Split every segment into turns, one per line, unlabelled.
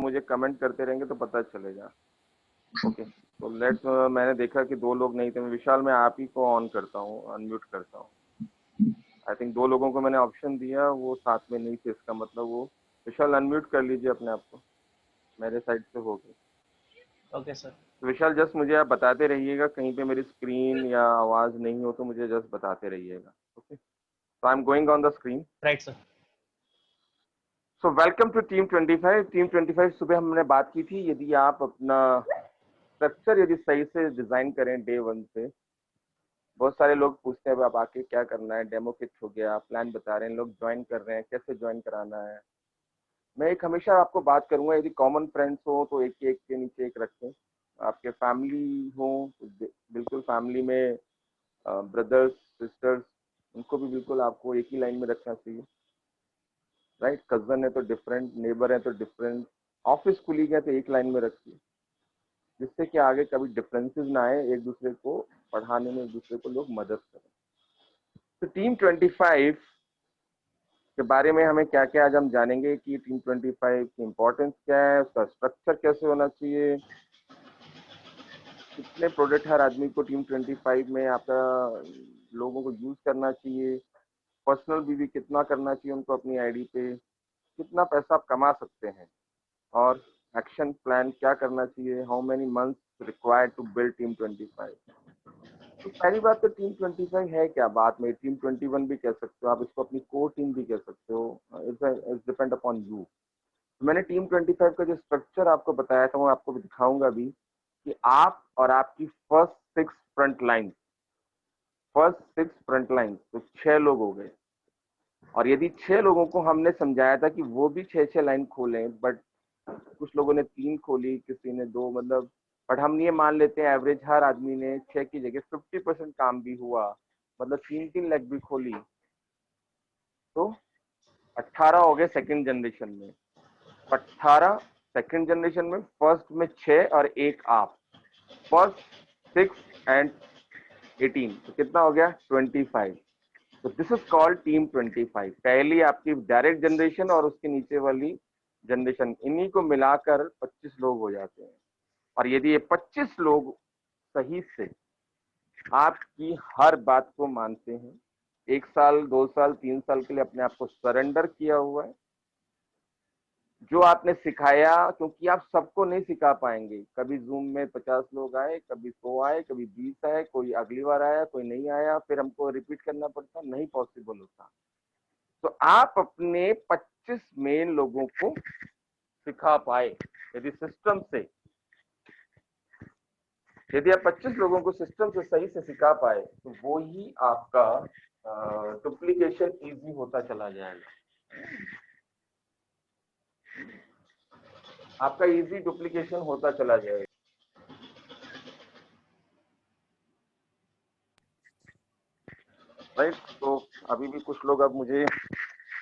मुझे कमेंट करते रहेंगे तो पता चलेगा। ओके, तो लेट्स, मैंने देखा कि 2 लोग नहीं थे। विशाल, मैं आप ही को ऑन करता हूँ, अनम्यूट करता हूँ। आई थिंक 2 लोगों को मैंने ऑप्शन दिया, वो साथ में नहीं थे, इसका मतलब वो। विशाल अनम्यूट कर लीजिए अपने आप को, मेरे साइड से हो गई।
Okay sir.
तो विशाल जस्ट मुझे आप बताते रहिएगा, कहीं पे मेरी स्क्रीन या आवाज नहीं हो तो मुझे जस्ट बताते रहिएगा। Okay, so I'm going on the screen.
Right sir.
So welcome to team 25। Team 25 सुबह हमने बात की थी, यदि आप अपना स्ट्रक्चर यदि सही से डिजाइन करें डे 1 से। बहुत सारे लोग पूछते हैं अब आके क्या करना है, डेमो किट हो गया, प्लान बता रहे हैं, लोग ज्वाइन कर रहे हैं, कैसे ज्वाइन कराना है। मैं एक हमेशा आपको बात करूंगा, यदि कॉमन फ्रेंड्स हो तो एक एक के नीचे एक रखें। आपके फैमिली हो तो बिल्कुल फैमिली में ब्रदर्स सिस्टर्स, उनको भी बिल्कुल आपको एक ही लाइन में रखना चाहिए, राइट। कजन है तो डिफरेंट, नेबर है तो डिफरेंट, ऑफिस कुलीग है तो एक लाइन में रखिए, जिससे कि आगे कभी डिफरेंसेस ना आए, एक दूसरे को पढ़ाने में एक दूसरे को लोग मदद करें। तो टीम 25 के बारे में हमें क्या क्या आज हम जानेंगे कि टीम 25 की इम्पोर्टेंस क्या है, उसका स्ट्रक्चर कैसे होना चाहिए, कितने प्रोडक्ट हर आदमी को टीम 25 में आपका लोगों को यूज करना चाहिए, पर्सनल भी कितना करना चाहिए उनको अपनी आईडी पे, कितना पैसा आप कमा सकते हैं, और एक्शन प्लान क्या करना चाहिए, how many months required to build team 25। तो पहली बात तो टीम 25 है क्या, बाद में टीम 21 भी कह सकते हो आप, इसको अपनी कोर टीम भी कह सकते हो, इट्स डिपेंड अपॉन यू। मैंने टीम 25 का जो स्ट्रक्चर आपको बताया था वो आपको भी दिखाऊंगा भी, कि आप और आपकी फर्स्ट 6 फ्रंट लाइन तो 6 लोग हो गए। और यदि 6 लोगों को हमने समझाया था कि वो भी 6 लाइन खोलें, बट कुछ लोगों ने 3 खोली, किसी ने 2, मतलब, बट हम ये मान लेते हैं एवरेज हर आदमी ने 6 की जगह 50% काम भी हुआ, मतलब 3 लेग भी खोली, तो 18 हो गए सेकंड जनरेशन में। 18 सेकंड जनरेशन में, फर्स्ट में 6 और 1 आप, फर्स्ट 6 एंड 18, तो कितना हो गया 25। तो दिस इज कॉल्ड टीम 25। पहली आपकी डायरेक्ट जनरेशन और उसके नीचे वाली जनरेशन, इन्हीं को मिलाकर 25 लोग हो जाते हैं। और यदि ये 25 लोग सही से आपकी हर बात को मानते हैं, 1 साल 2 साल 3 साल के लिए अपने आप को सरेंडर किया हुआ है, जो आपने सिखाया, क्योंकि आप सबको नहीं सिखा पाएंगे, कभी जूम में 50 लोग आए, कभी 100 आए, कभी 20 आए, कोई अगली बार आया, कोई नहीं आया, फिर हमको रिपीट करना पड़ता, नहीं पॉसिबल होता। तो आप अपने 25 मेन लोगों को सिखा पाए, यदि सिस्टम से, यदि आप 25 लोगों को सिस्टम से सही से सिखा पाए, तो वो ही आपका डुप्लीकेशन इजी होता चला जाएगा, आपका इजी डुप्लीकेशन होता चला जाएगा। राइट, तो अभी भी कुछ लोग, अब मुझे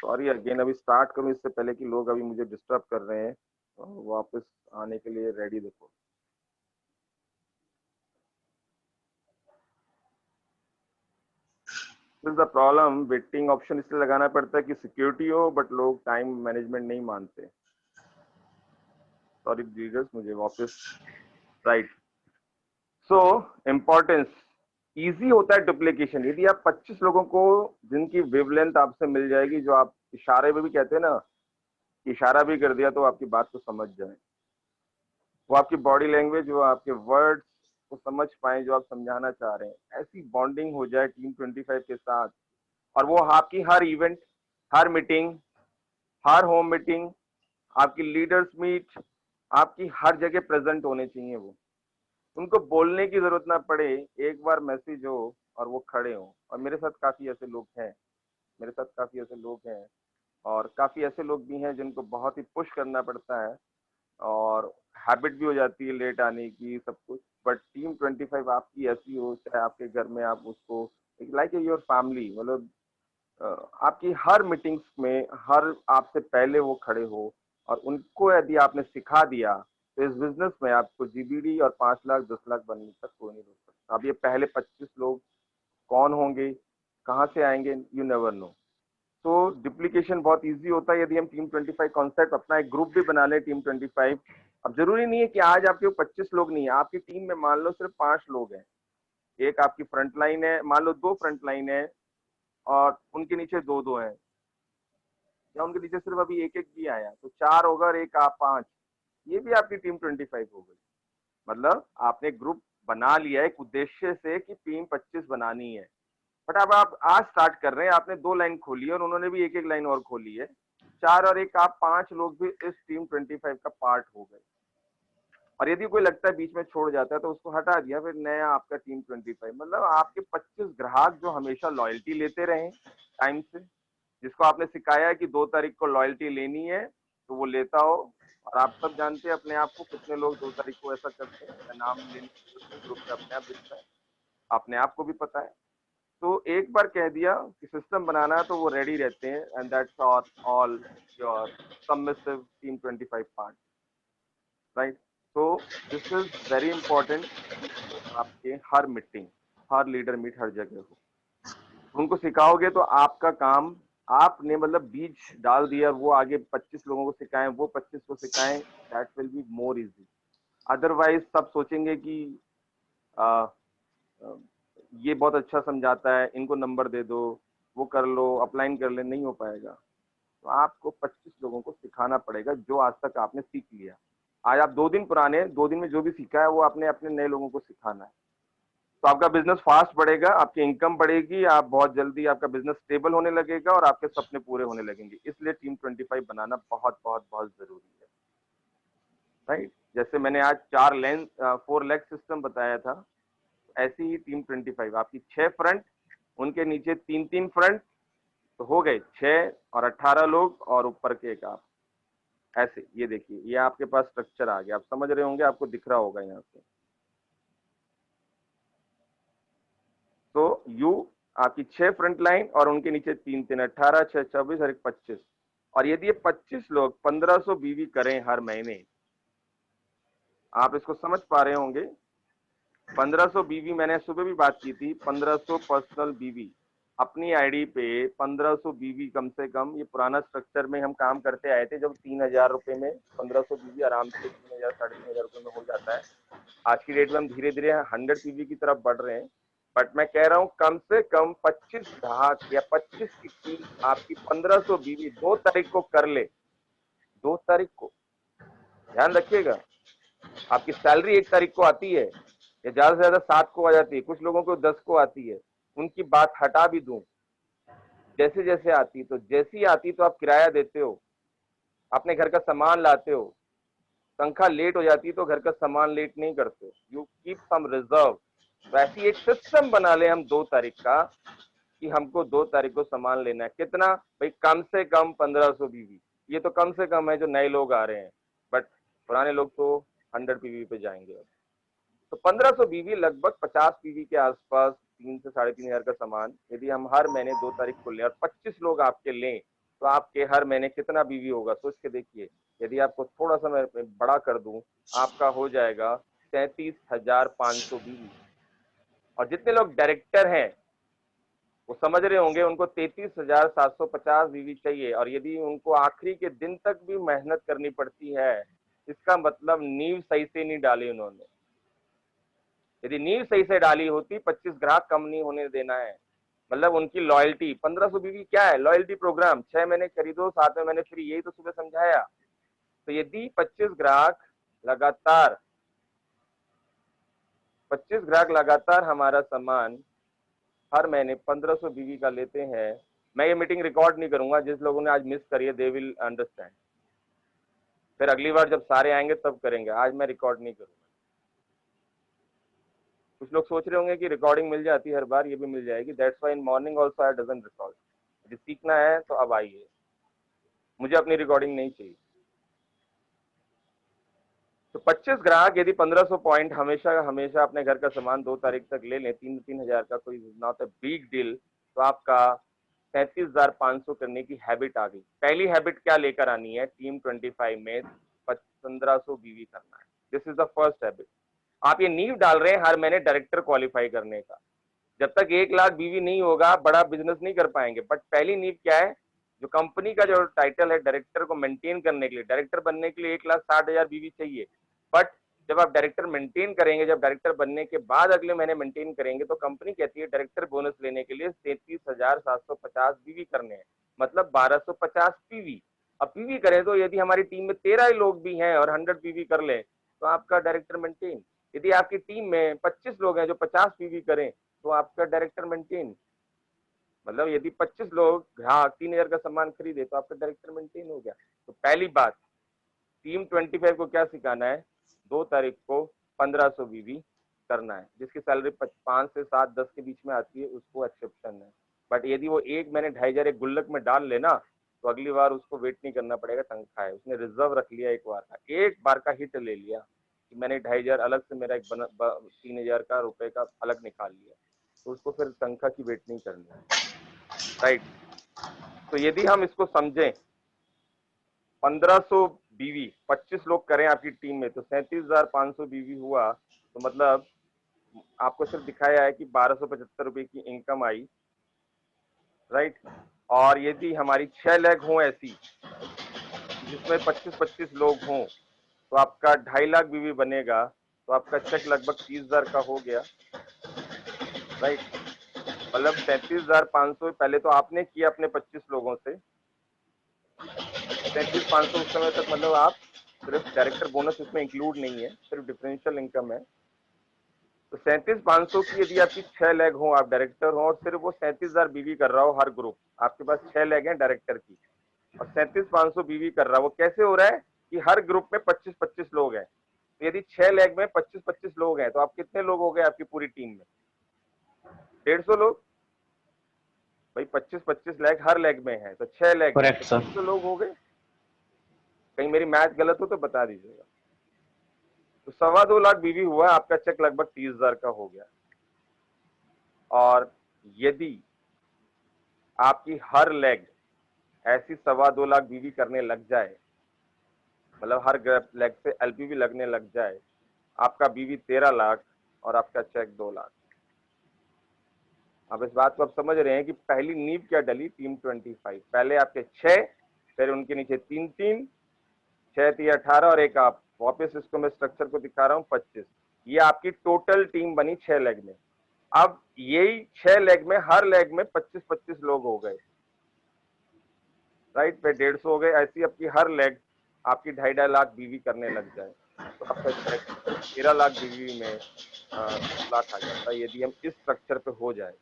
सॉरी अगेन, अभी स्टार्ट करूं इससे पहले कि लोग अभी मुझे डिस्टर्ब कर रहे हैं, वापस आने के लिए रेडी देखो। This the problem, waiting option इसलिए लगाना पड़ता है कि सिक्योरिटी हो, बट लोग टाइम मैनेजमेंट नहीं मानते। सॉरी लीडर्स, मुझे वापस, राइट। सो इम्पोर्टेंस, इजी होता है डुप्लीकेशन, यदि आप 25 लोगों को जिनकी वेवलेंथ आपसे मिल जाएगी, जो आप इशारे में भी कहते हैं ना, इशारा भी कर दिया तो आपकी बात को समझ जाए, वो आपकी बॉडी लैंग्वेज, वो आपके वर्ड्स को समझ पाए जो आप समझाना चाह रहे हैं, ऐसी बॉन्डिंग हो जाए टीम 25 के साथ, और वो आपकी हर इवेंट, हर मीटिंग, हर होम मीटिंग, आपकी लीडर्स मीट, आपकी हर जगह प्रेजेंट होने चाहिए। वो, उनको बोलने की जरूरत ना पड़े, एक बार मैसेज हो और वो खड़े हो। और मेरे साथ काफी ऐसे लोग हैं, मेरे साथ काफी ऐसे लोग हैं, और काफी ऐसे लोग भी हैं जिनको बहुत ही पुश करना पड़ता है, और हैबिट भी हो जाती है लेट आने की, सब कुछ। बट टीम 25 आपकी ऐसी हो, चाहे आपके घर में आप उसको लाइक योर फैमिली, मतलब आपकी हर मीटिंग्स में, हर आपसे पहले वो खड़े हो, और उनको यदि आपने सिखा दिया, तो इस बिजनेस में आपको जीबीडी और 5 लाख 10 लाख बनने तक कोई नहीं रोक सकता। अब ये पहले 25 लोग कौन होंगे, कहाँ से आएंगे, यू नेवर नो। तो डुप्लीकेशन बहुत इजी होता है यदि हम टीम 25 कॉन्सेप्ट अपना एक ग्रुप भी बना ले टीम 25। अब जरूरी नहीं है कि आज आपके 25 लोग नहीं है, आपकी टीम में मान लो सिर्फ 5 लोग हैं, एक आपकी फ्रंट लाइन है, मान लो 2 फ्रंट लाइन है और उनके नीचे 2-2 हैं, या उनके नीचे सिर्फ अभी एक एक भी आया, तो 4 होगा और एक आप 5, ये भी आपकी टीम 25 हो गई। मतलब आपने ग्रुप बना लिया एक उद्देश्य से कि टीम 25 बनानी है, बट अब आप आज स्टार्ट कर रहे हैं, आपने 2 लाइन खोली है और उन्होंने भी एक एक लाइन और खोली है, 4 और 1 आप 5 लोग भी इस टीम 25 का पार्ट हो गए। और यदि कोई लगता है बीच में छोड़ जाता है तो उसको हटा दिया, फिर नया आपका टीम 25। मतलब आपके 25 ग्राहक जो हमेशा लॉयल्टी लेते रहे टाइम से, जिसको आपने सिखाया है कि 2 तारीख को लॉयल्टी लेनी है तो वो लेता हो। और आप सब जानते हैं अपने आप को, कितने लोग 2 तारीख को ऐसा करते हैं, मैं नाम लेने की जरूरत नहीं, ग्रुप पे अपने आप दिखता है, अपने आप को भी पता है। तो एक बार कह दिया कि सिस्टम बनाना है तो वो रेडी रहते हैं, and that's all your submissive team 25 part, right. तो दिस इज वेरी इंपॉर्टेंट कि आपके हर मीटिंग, हर लीडर मीट हर जगह हो, उनको सिखाओगे तो आपका काम, आपने मतलब बीज डाल दिया, वो आगे 25 लोगों को सिखाएं, वो 25 को सिखाएं, that will be more easy. Otherwise सब सोचेंगे कि आ, आ, ये बहुत अच्छा समझाता है, इनको नंबर दे दो, वो कर लो, अपलाइन कर ले, नहीं हो पाएगा। तो आपको 25 लोगों को सिखाना पड़ेगा जो आज तक आपने सीख लिया। आज आप 2 दिन पुराने, 2 दिन में जो भी सीखा है वो आपने अपने नए लोगों को सिखाना है। तो आपका बिजनेस फास्ट बढ़ेगा, आपकी इनकम बढ़ेगी, आप बहुत जल्दी आपका बिजनेस स्टेबल होने लगेगा और आपके सपने पूरे होने लगेंगे। इसलिए टीम 25 बनाना बहुत बहुत बहुत जरूरी है, राइट। जैसे मैंने आज 4 लेग सिस्टम बताया था, ऐसी ही टीम 25 आपकी 6 फ्रंट, उनके नीचे 3-3 फ्रंट, तो हो गए 6 और 18 लोग और ऊपर के एक आप, ऐसे। ये देखिए, ये आपके पास स्ट्रक्चर आ गया, आप समझ रहे होंगे, आपको दिख रहा होगा यहाँ से। तो यू आपकी 6 फ्रंट लाइन और उनके नीचे 3-3, 18, 6, 24 और 1, 25। और यदि ये 25 लोग 1500 बीवी करें हर महीने, आप इसको समझ पा रहे होंगे। 1500 बीवी, मैंने सुबह भी बात की थी, 1500 पर्सनल बीवी अपनी आईडी पे, 1500 बीवी कम से कम। ये पुराना स्ट्रक्चर में हम काम करते आए थे, जब 3000 रुपए में 1500 बीवी आराम से 3000 3,500 रुपए में हो जाता है। आज की डेट में हम धीरे धीरे 100 बीवी की तरफ बढ़ रहे हैं, बट मैं कह रहा हूँ कम से कम 25 ग्राहक या 25 की टीम आपकी 1500 बीवी 2 तारीख को कर ले। 2 तारीख को ध्यान रखिएगा, आपकी सैलरी 1 तारीख को आती है, या ज्यादा से ज्यादा 7 को आ जाती है, कुछ लोगों को 10 को आती है। उनकी बात हटा भी दूं, जैसे जैसे आती, तो जैसी आती तो आप किराया देते हो, अपने घर का सामान लाते हो, तनख्वाह लेट हो जाती तो घर का सामान लेट नहीं करते हो, यू कीप सम रिजर्व। वैसी एक सिस्टम बना ले हम 2 तारीख का, कि हमको 2 तारीख को सामान लेना है, कितना भाई, कम से कम 1500 बीवी। ये तो कम से कम है जो नए लोग आ रहे हैं, बट पुराने लोग तो 100 बीवी पे जाएंगे। तो 1500 बीवी लगभग 50 बीवी के आसपास, 3 से 3,500 का सामान यदि हम हर महीने 2 तारीख को लें और 25 लोग आपके लें, तो आपके हर महीने कितना बीवी होगा, सोच के देखिए। यदि आपको थोड़ा सा मैं बड़ा कर दूं, आपका हो जाएगा 33,500 बीवी। और जितने लोग डायरेक्टर हैं वो समझ रहे होंगे, उनको 33,750 बीवी चाहिए। और यदि उनको आखिरी के दिन तक भी मेहनत करनी पड़ती है, इसका मतलब नींव सही से नहीं डाली उन्होंने। यदि नींव सही से डाली होती, 25 ग्राहक कम नहीं होने देना है। मतलब उनकी लॉयल्टी, 1500 बीवी क्या है, लॉयल्टी प्रोग्राम, 6 महीने खरीदो, 7वें महीने फ्री, यही तो सुबह समझाया। तो यदि 25 ग्राहक लगातार, 25 ग्राहक लगातार हमारा सामान हर महीने 1500 बीवी का लेते हैं, मैं ये मीटिंग रिकॉर्ड नहीं करूंगा, जिस लोगों ने आज मिस करी है दे विल अंडरस्टैंड, फिर अगली बार जब सारे आएंगे तब करेंगे, आज मैं रिकॉर्ड नहीं करूंगा। कुछ लोग सोच रहे होंगे कि रिकॉर्डिंग मिल जाती है हर बार, ये भी मिल जाएगी, that's why in morning also I doesn't record. यदि सीखना है तो अब आइए, मुझे अपनी रिकॉर्डिंग नहीं चाहिए। तो 25 ग्राहक यदि 1500 पॉइंट हमेशा हमेशा अपने घर का सामान 2 तारीख तक ले लें, 3,000 का, कोई नॉट अ बिग डील, तो आपका 33,500 करने की हैबिट आ गई। पहली हैबिट क्या लेकर आनी है टीम 25 में, 1500 बीवी करना है। This is the first habit. आप ये नींव डाल रहे हैं हर महीने डायरेक्टर क्वालिफाई करने का। जब तक 1 लाख बीवी नहीं होगा, आप बड़ा बिजनेस नहीं कर पाएंगे। बट पहली नींव क्या है, जो कंपनी का जो टाइटल है डायरेक्टर को मेंटेन करने के लिए, डायरेक्टर बनने के लिए 1,60,000 बीवी चाहिए, बट जब आप डायरेक्टर मेंटेन करेंगे, जब डायरेक्टर बनने के बाद अगले महीने मेंटेन करेंगे, तो कंपनी कहती है डायरेक्टर बोनस लेने के लिए 33,750 बीवी करने हैं, मतलब 1250 पीवी। अब पीवी करें तो यदि हमारी टीम में 13 लोग भी हैं और 100 पीवी कर ले तो आपका डायरेक्टर मेंटेन। यदि आपकी टीम में 25 लोग हैं जो 50 पीवी करें तो आपका डायरेक्टर मेंटेन। मतलब यदि 25 लोग ग्राहक 3,000 का सामान खरीदे तो आपका डायरेक्टर मेंटेन हो गया। तो पहली बात, टीम 25 को क्या सिखाना है, 2 तारीख को 1500 बीवी करना है, जिसकी सैलरी 5 से 7 10 के बीच में आती है, उसको एक्सेप्शन है। बट यदि वो 1 महीने 2,500 एक गुल्लक में डाल लेना तो अगली बार उसको वेट नहीं करना पड़ेगा, तनख्वाह है, उसने रिजर्व रख लिया, एक बार का हिट ले लिया कि मैंने 2,500 अलग से मेरा 3,000 का रुपए का अलग निकाल लिया, तो उसको फिर तनख्वाह की वेट नहीं करनी है, राइट। तो यदि हम इसको समझें, 1500 बीवी 25 लोग करें आपकी टीम में तो 37,500 बीवी हुआ, तो मतलब आपको सिर्फ दिखाया है कि 1275 रुपए की इनकम आई, राइट। और यदि हमारी 6 लेग हों ऐसी जिसमें 25-25 लोग हों तो आपका 2.5 लाख बीवी बनेगा, तो आपका चेक लगभग 30,000 का हो गया, राइट। मतलब 37,500 पहले तो आपने किया अपने 25 लोगों से, 37,500 उस समय तक, मतलब आप सिर्फ डायरेक्टर बोनस इसमें इंक्लूड नहीं है, सिर्फ डिफरेंशियल इनकम है। तो 37,500 की यदि आपकी 6 लेग हो, आप डायरेक्टर हो और सिर्फ वो 37,000 बीवी कर रहा हो हर ग्रुप, आपके पास 6 लेग हैं डायरेक्टर की और 37,500 बीवी कर रहा है, वो कैसे हो रहा है कि हर ग्रुप में 25-25 लोग हैं। तो यदि 6 लेग में 25-25 लोग हैं तो आप कितने लोग हो गए आपकी पूरी टीम में, 150 लोग। भाई 25-25 लेग हर लेग में है तो 6 लेग हैं तो 300 लोग हो गए। कहीं मेरी मैथ गलत हो तो बता दीजिएगा। तो 2.25 लाख बीवी हुआ, आपका चेक लगभग 30,000 का हो गया। और यदि आपकी हर लेग ऐसी 2.25 लाख बीवी करने लग जाए, मतलब हर लेग से एलपीवी लगने लग जाए, आपका बीवी 13 लाख और आपका चेक 2 लाख। अब इस बात को आप समझ रहे हैं कि पहली नींव क्या डली टीम 25, पहले आपके 6, फिर उनके नीचे 3-3, 6 3 18 और एक आप वापस, इसको मैं स्ट्रक्चर को दिखा रहा हूँ 25, ये आपकी टोटल टीम बनी 6 लेग में। अब यही 6 लेग में हर लेग में 25-25 लोग हो गए, राइट, पे 150 हो गए। ऐसी आपकी हर लेग आपकी 2.5 लाख बीवी करने लग जाए तो आपका चेक 13 लाख बीवी में 2 लाख आ जाता है। यदि हम इस स्ट्रक्चर पे हो जाए,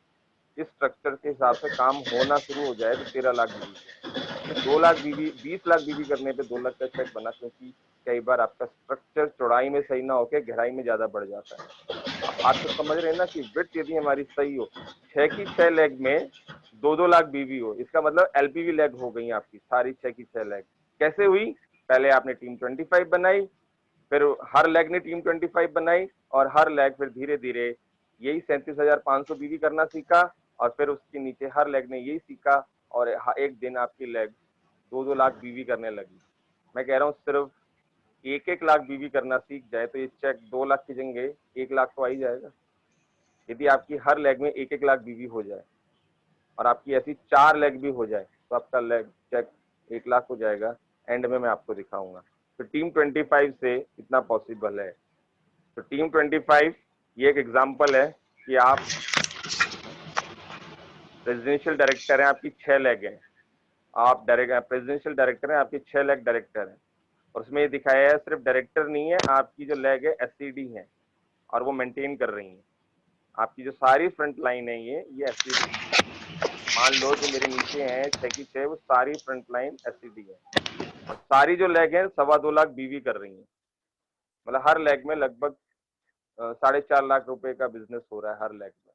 इस स्ट्रक्चर के हिसाब से काम होना शुरू हो जाए तो 13 लाख बीवी, 2 लाख बीवी, 20 लाख बीवी करने पे 2 लाख का चेक बना, क्योंकि कई बार आपका स्ट्रक्चर चौड़ाई में सही ना होकर गहराई में ज्यादा बढ़ जाता है। आप बात तो समझ रहे हैं ना कि विड्थ यदि हमारी सही हो, 6 की 6 लेग में 2-2 लाख बीवी हो, इसका मतलब एलपीवी लेग हो गई आपकी सारी 6 की 6 लेग। कैसे हुई, पहले आपने टीम 25 बनाई, फिर हर लेग ने टीम 25 बनाई और हर लेग फिर धीरे धीरे यही 37,500 बीवी करना सीखा और फिर उसके नीचे हर लेग ने यही सीखा और एक दिन आपकी लेग 2-2 लाख बीवी करने लगी। मैं कह रहा हूँ सिर्फ 1-1 लाख बीवी करना सीख जाए तो ये चेक 2 लाख की जगह 1 लाख तो आ ही जाएगा। यदि आपकी हर लेग में 1-1 लाख बीवी हो जाए और आपकी ऐसी 4 लेग भी हो जाए तो आपका लेग चेक 1 लाख हो जाएगा। एंड में मैं आपको दिखाऊंगा। तो टीम 25 से इतना पॉसिबल है। तो टीम 25 ये एक एग्जांपल है कि आप प्रेसिडेंशियल डायरेक्टर हैं, आपकी 6 लेग हैं, आप प्रेसिडेंशियल डायरेक्टर हैं, आपकी 6 लेग डायरेक्टर हैं और उसमें ये दिखाया है सिर्फ डायरेक्टर नहीं है, आपकी जो लेग है एससीडी है और वो मेंटेन कर रही हैं। आपकी जो सारी फ्रंट लाइन है ये एससीडी, मान लो जो मेरे नीचे हैं 6 की 6, वो सारी फ्रंट लाइन एससीडी है और सारी जो लेग है 2.25 लाख बीवी कर रही है। मतलब हर लेग में लगभग 4.5 लाख रुपए का बिजनेस हो रहा है हर लेग में।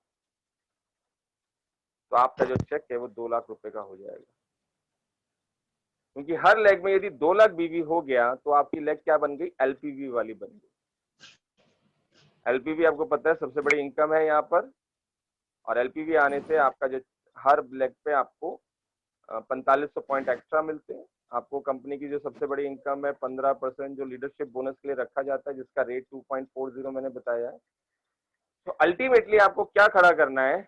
तो आपका जो चेक है वो 2 लाख रुपए का हो जाएगा, क्योंकि हर लेग में यदि 2 लाख बीवी हो गया तो आपकी लेग क्या बन गई, एलपीवी वाली बन गई। एलपीवी आपको पता है सबसे बड़ी इनकम है यहाँ पर, और एलपीवी आने से आपका जो हर लेग पे आपको 4500 पॉइंट एक्स्ट्रा मिलते हैं। आपको कंपनी की जो सबसे बड़ी इनकम है 15% जो लीडरशिप बोनस के लिए रखा जाता है, जिसका रेट 2.40 मैंने बताया है। तो अल्टीमेटली आपको क्या खड़ा करना है,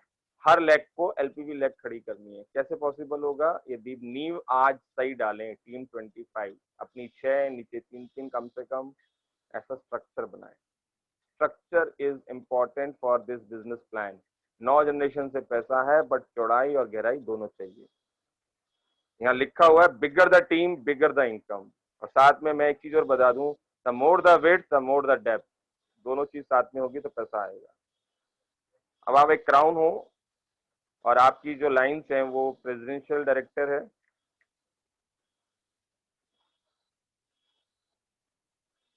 हर लेग को एलपीवी लेग खड़ी करनी है। कैसे पॉसिबल होगा? यदि नींव आज सही डालें, टीम 25 अपनी 6 नीचे 3-3 कम से कम ऐसा स्ट्रक्चर बनाए। Structure is important for this business plan. 9 generation से पैसा है, बट चौड़ाई और गहराई दोनों चाहिए। यहाँ लिखा हुआ है bigger the team bigger the income, और साथ में मैं एक चीज और बता दूं, the more the weight the more the depth, दोनों चीज साथ में होगी तो पैसा आएगा। अब आप एक क्राउन हो और आपकी जो लाइंस हैं वो प्रेसिडेंशियल डायरेक्टर है,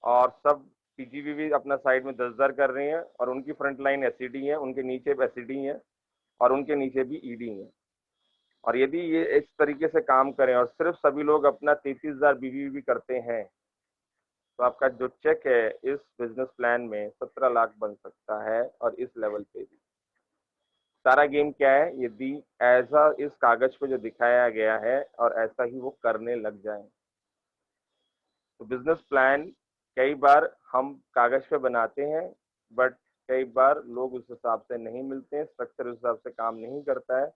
और सब पीजीबी भी अपना साइड में 10,000 कर रही हैं, और उनकी फ्रंट लाइन एसईडी है, उनके नीचे भी एसईडी है, और उनके नीचे भी ईडी है। और यदि ये इस तरीके से काम करें और सिर्फ सभी लोग अपना 33,000 बीबीबी करते हैं, तो आपका जो चेक है इस बिजनेस प्लान में 17 लाख बन सकता है, और इस लेवल पे भी। सारा गेम क्या है? यदि ऐसा इस कागज पे जो दिखाया गया है और ऐसा ही वो करने लग जाए, तो बिजनेस प्लान कई बार हम कागज पे बनाते हैं, बट कई बार लोग उस हिसाब से नहीं मिलते हैं, स्ट्रक्चर उस हिसाब से काम नहीं करता है।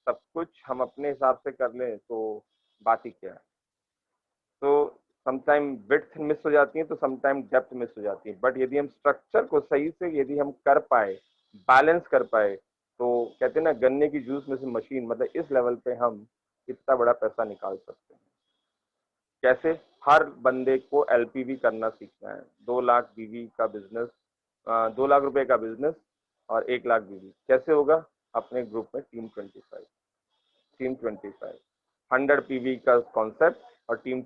सब कुछ हम अपने हिसाब से कर लें तो बात ही क्या है। तो समटाइम विड्थ मिस हो जाती है, तो समटाइम डेप्थ मिस हो जाती है, बट यदि हम स्ट्रक्चर को सही से यदि हम कर पाए, बैलेंस कर पाए, तो कहते हैं ना गन्ने की जूस में से मशीन, मतलब इस लेवल पे हम इतना बड़ा पैसा निकाल सकते हैं। कैसे? हर बंदे को एलपीवी करना सीखना है। 2 लाख बीवी का बिजनेस, 2 लाख रुपए का बिजनेस और 1 लाख बीवी कैसे होगा? अपने ग्रुप में टीम 25 100 पीवी का कॉन्सेप्ट, और टीम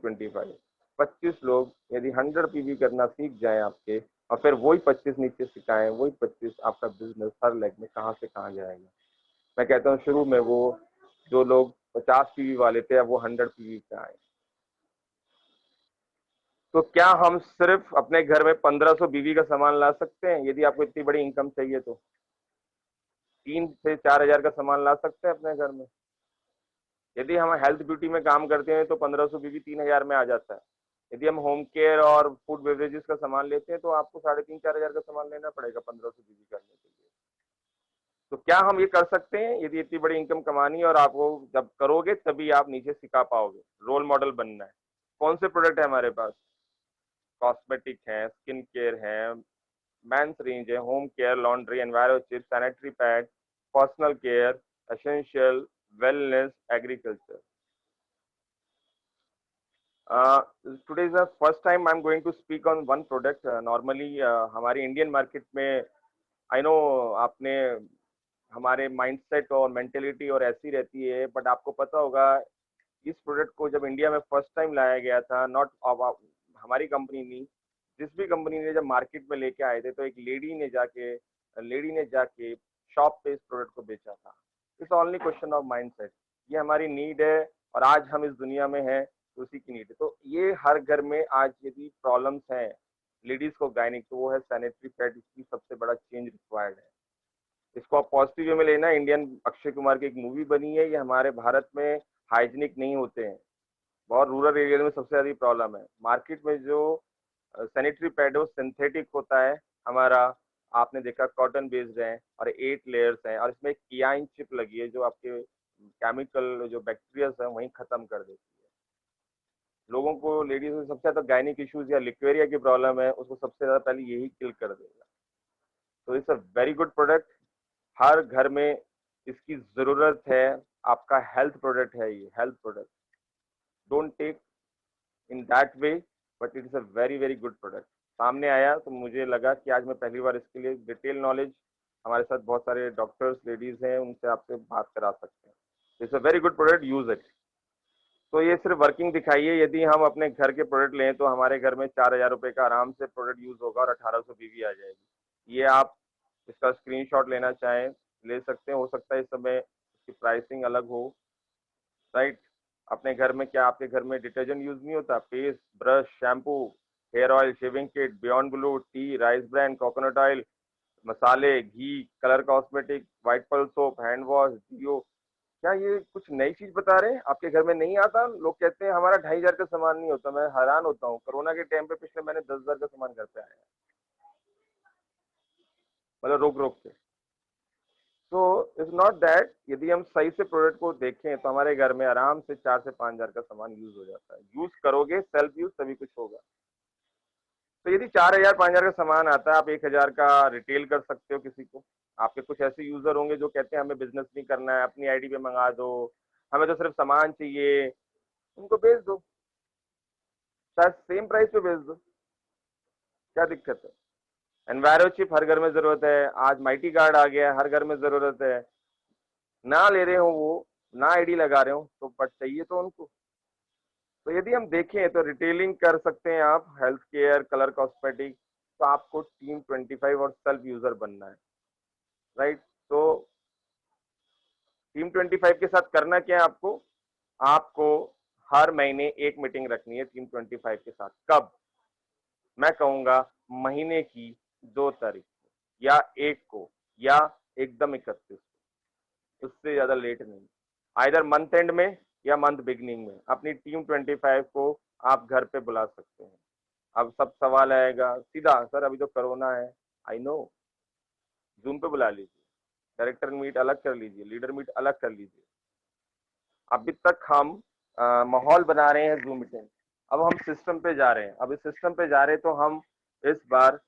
25 लोग यदि 100 पीवी करना सीख जाएं आपके, और फिर वही 25 नीचे सिखाएं, वही 25, आपका बिजनेस हर लेग में कहाँ से कहाँ जाएगा। मैं कहता हूँ शुरू में वो जो लोग 50 पीवी वाले थे, अब वो 100 पीवी पे आए। तो क्या हम सिर्फ अपने घर में 1500 बीवी का सामान ला सकते हैं? यदि आपको इतनी बड़ी इनकम चाहिए तो 3 से 4 हजार का सामान ला सकते हैं अपने घर में। यदि हम हेल्थ ब्यूटी में काम करते हैं तो 1500 बीवी 3 हजार में आ जाता है। यदि हम होम केयर और फूड बेवरेजेस का सामान लेते हैं तो आपको 3,500-4 हजार का सामान लेना पड़ेगा 1500 बीवी करने के लिए। तो क्या हम ये कर सकते हैं? यदि इतनी बड़ी इनकम कमानी है और आपको जब करोगे तभी आप नीचे सिखा पाओगे, रोल मॉडल बनना है। कौन से प्रोडक्ट है हमारे पास? कॉस्मेटिक है, स्किन केयर है, मेंस रेंज है, home care, laundry, enviro chip, sanitary pad, personal care, essential, wellness, agriculture. Today is the first time I am going to speak on one product. Normally हमारी Indian market में I no आपने हमारे mindset और mentality और ऐसी रहती है, but आपको पता होगा इस प्रोडक्ट को जब इंडिया में फर्स्ट टाइम लाया गया था, नॉट हमारी कंपनी नहीं, जिस भी कंपनी ने जब मार्केट में लेके आए थे, तो एक लेडी ने जाके शॉप पे इस प्रोडक्ट को बेचा था। It's only question of mindset. ये हमारी नीड है, और आज हम इस दुनिया में हैं तो उसी की नीड है। तो ये हर घर में आज यदि प्रॉब्लम्स हैं लेडीज को गायनिक, तो वो है सैनिटरी पैड, इसकी सबसे बड़ा चेंज रिक्वायर्ड है। इसको आप पॉजिटिव वे में लेना। इंडियन अक्षय कुमार की एक मूवी बनी है, ये हमारे भारत में हाइजीनिक नहीं होते हैं, बहुत रूरल एरिया में सबसे ज्यादा प्रॉब्लम है। मार्केट में जो सैनिटरी पैड है वो सिंथेटिक होता है हमारा, आपने देखा कॉटन बेस्ड है, और 8 लेयर्स हैं, और इसमें एक कियाइन चिप लगी है जो आपके केमिकल जो बैक्टीरिया है वहीं खत्म कर देती है। लोगों को, लेडीज में सबसे ज्यादा गायनिक इश्यूज या लिक्वेरिया की प्रॉब्लम है, उसको सबसे ज्यादा पहले यही किल कर देगा। तो it's a very good product, हर घर में इसकी जरूरत है। आपका हेल्थ प्रोडक्ट है, ये health product, don't take in that way, but it is a very very good product. सामने आया तो मुझे लगा कि आज मैं पहली बार इसके लिए डिटेल नॉलेज, हमारे साथ बहुत सारे डॉक्टर्स लेडीज हैं, उनसे आपसे बात करा सकते हैं। It's a very good product, use it. तो ये सिर्फ वर्किंग दिखाई है। यदि हम अपने घर के प्रोडक्ट लें तो हमारे घर में 4,000 रुपए का आराम से प्रोडक्ट यूज होगा, और 1800 बीवी आ जाएगी। ये आप इसका स्क्रीनशॉट लेना चाहें ले सकते हैं। हो सकता है इस समय इसकी प्राइसिंग अलग हो, राइट? अपने घर में क्या, आपके घर में डिटर्जेंट यूज नहीं होता? Paste, brush, shampoo, hair oil, shaving kit, beyond blue, tea, rice brand, coconut oil, मसाले, घी, colour cosmetic, white pearl soap, hand wash, deo. क्या ये कुछ नई चीज बता रहे हैं? आपके घर में नहीं आता? लोग कहते हैं हमारा 2,500 का सामान नहीं होता। मैं हैरान होता हूँ, कोरोना के टाइम पे पिछले मैंने 10,000 का सामान घर पे आया, मतलब रोक रोक के। तो इट्स नॉट दैट, यदि हम सही से प्रोडक्ट को देखें तो हमारे घर में आराम से 4 से 5 हज़ार का सामान यूज हो जाता है। यूज करोगे, सेल्फ यूज, तभी कुछ होगा। तो यदि 4 हज़ार 5 हज़ार का सामान आता है, आप 1 हज़ार का रिटेल कर सकते हो किसी को। आपके कुछ ऐसे यूजर होंगे जो कहते हैं हमें बिजनेस नहीं करना है, अपनी आईडी पे मंगा दो, हमें तो सिर्फ सामान चाहिए, उनको बेच दो, शायद सेम प्राइस पे बेच दो, क्या दिक्कत है। एनवायरो चिप हर घर में जरूरत है, आज माइटी कार्ड आ गया, हर घर में जरूरत है। ना ले रहे हो वो, ना आईडी लगा रहे हो, तो बट चाहिए तो उनको। तो यदि हम देखें तो रिटेलिंग कर सकते हैं आप, हेल्थ केयर, कलर कॉस्मेटिक। तो आपको टीम 25 और सेल्फ यूजर बनना है, राइट। तो टीम 25 के साथ करना क्या है आपको, आपको हर महीने एक मीटिंग रखनी है टीम 25 के साथ। कब, मैं कहूंगा महीने की 2 तारीख को, या 1 को, या एकदम 31 को, उससे ज्यादा लेट नहीं। आइदर मंथ एंड में या मंथ बिगनिंग में अपनी टीम 25 को आप घर पे बुला सकते हैं। अब सब सवाल आएगा सीधा, सर अभी तो कोरोना है। आई नो, जूम पे बुला लीजिए, डायरेक्टर मीट अलग कर लीजिए, लीडर मीट अलग कर लीजिए। अभी तक हम माहौल बना रहे हैं जूम मीटिंग, अब हम सिस्टम पे जा रहे हैं। अब इस सिस्टम पे जा रहे हैं तो हम इस बार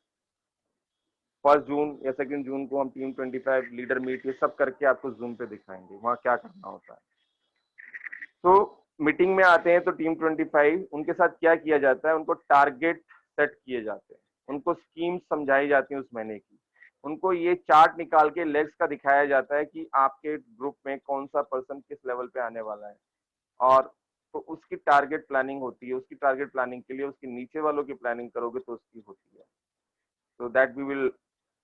1 जून या 2 जून को हम टीम 25 लीडर मीट ये सब करके आपको जूम पे दिखाएंगे वहाँ क्या करना होता है। तो मीटिंग में आते हैं तो टीम 25 उनके साथ क्या किया जाता है, उनको टारगेट सेट किए जाते हैं, उनको स्कीम समझाई जाती है उस महीने की, उनको ये चार्ट निकाल के लेग्स का दिखाया जाता है कि आपके ग्रुप में कौन सा पर्सन किस लेवल पे आने वाला है। और तो उसकी टारगेट प्लानिंग होती है, उसकी टारगेट प्लानिंग के लिए उसके नीचे वालों की प्लानिंग करोगे तो उसकी होती है। तो दैट वी विल,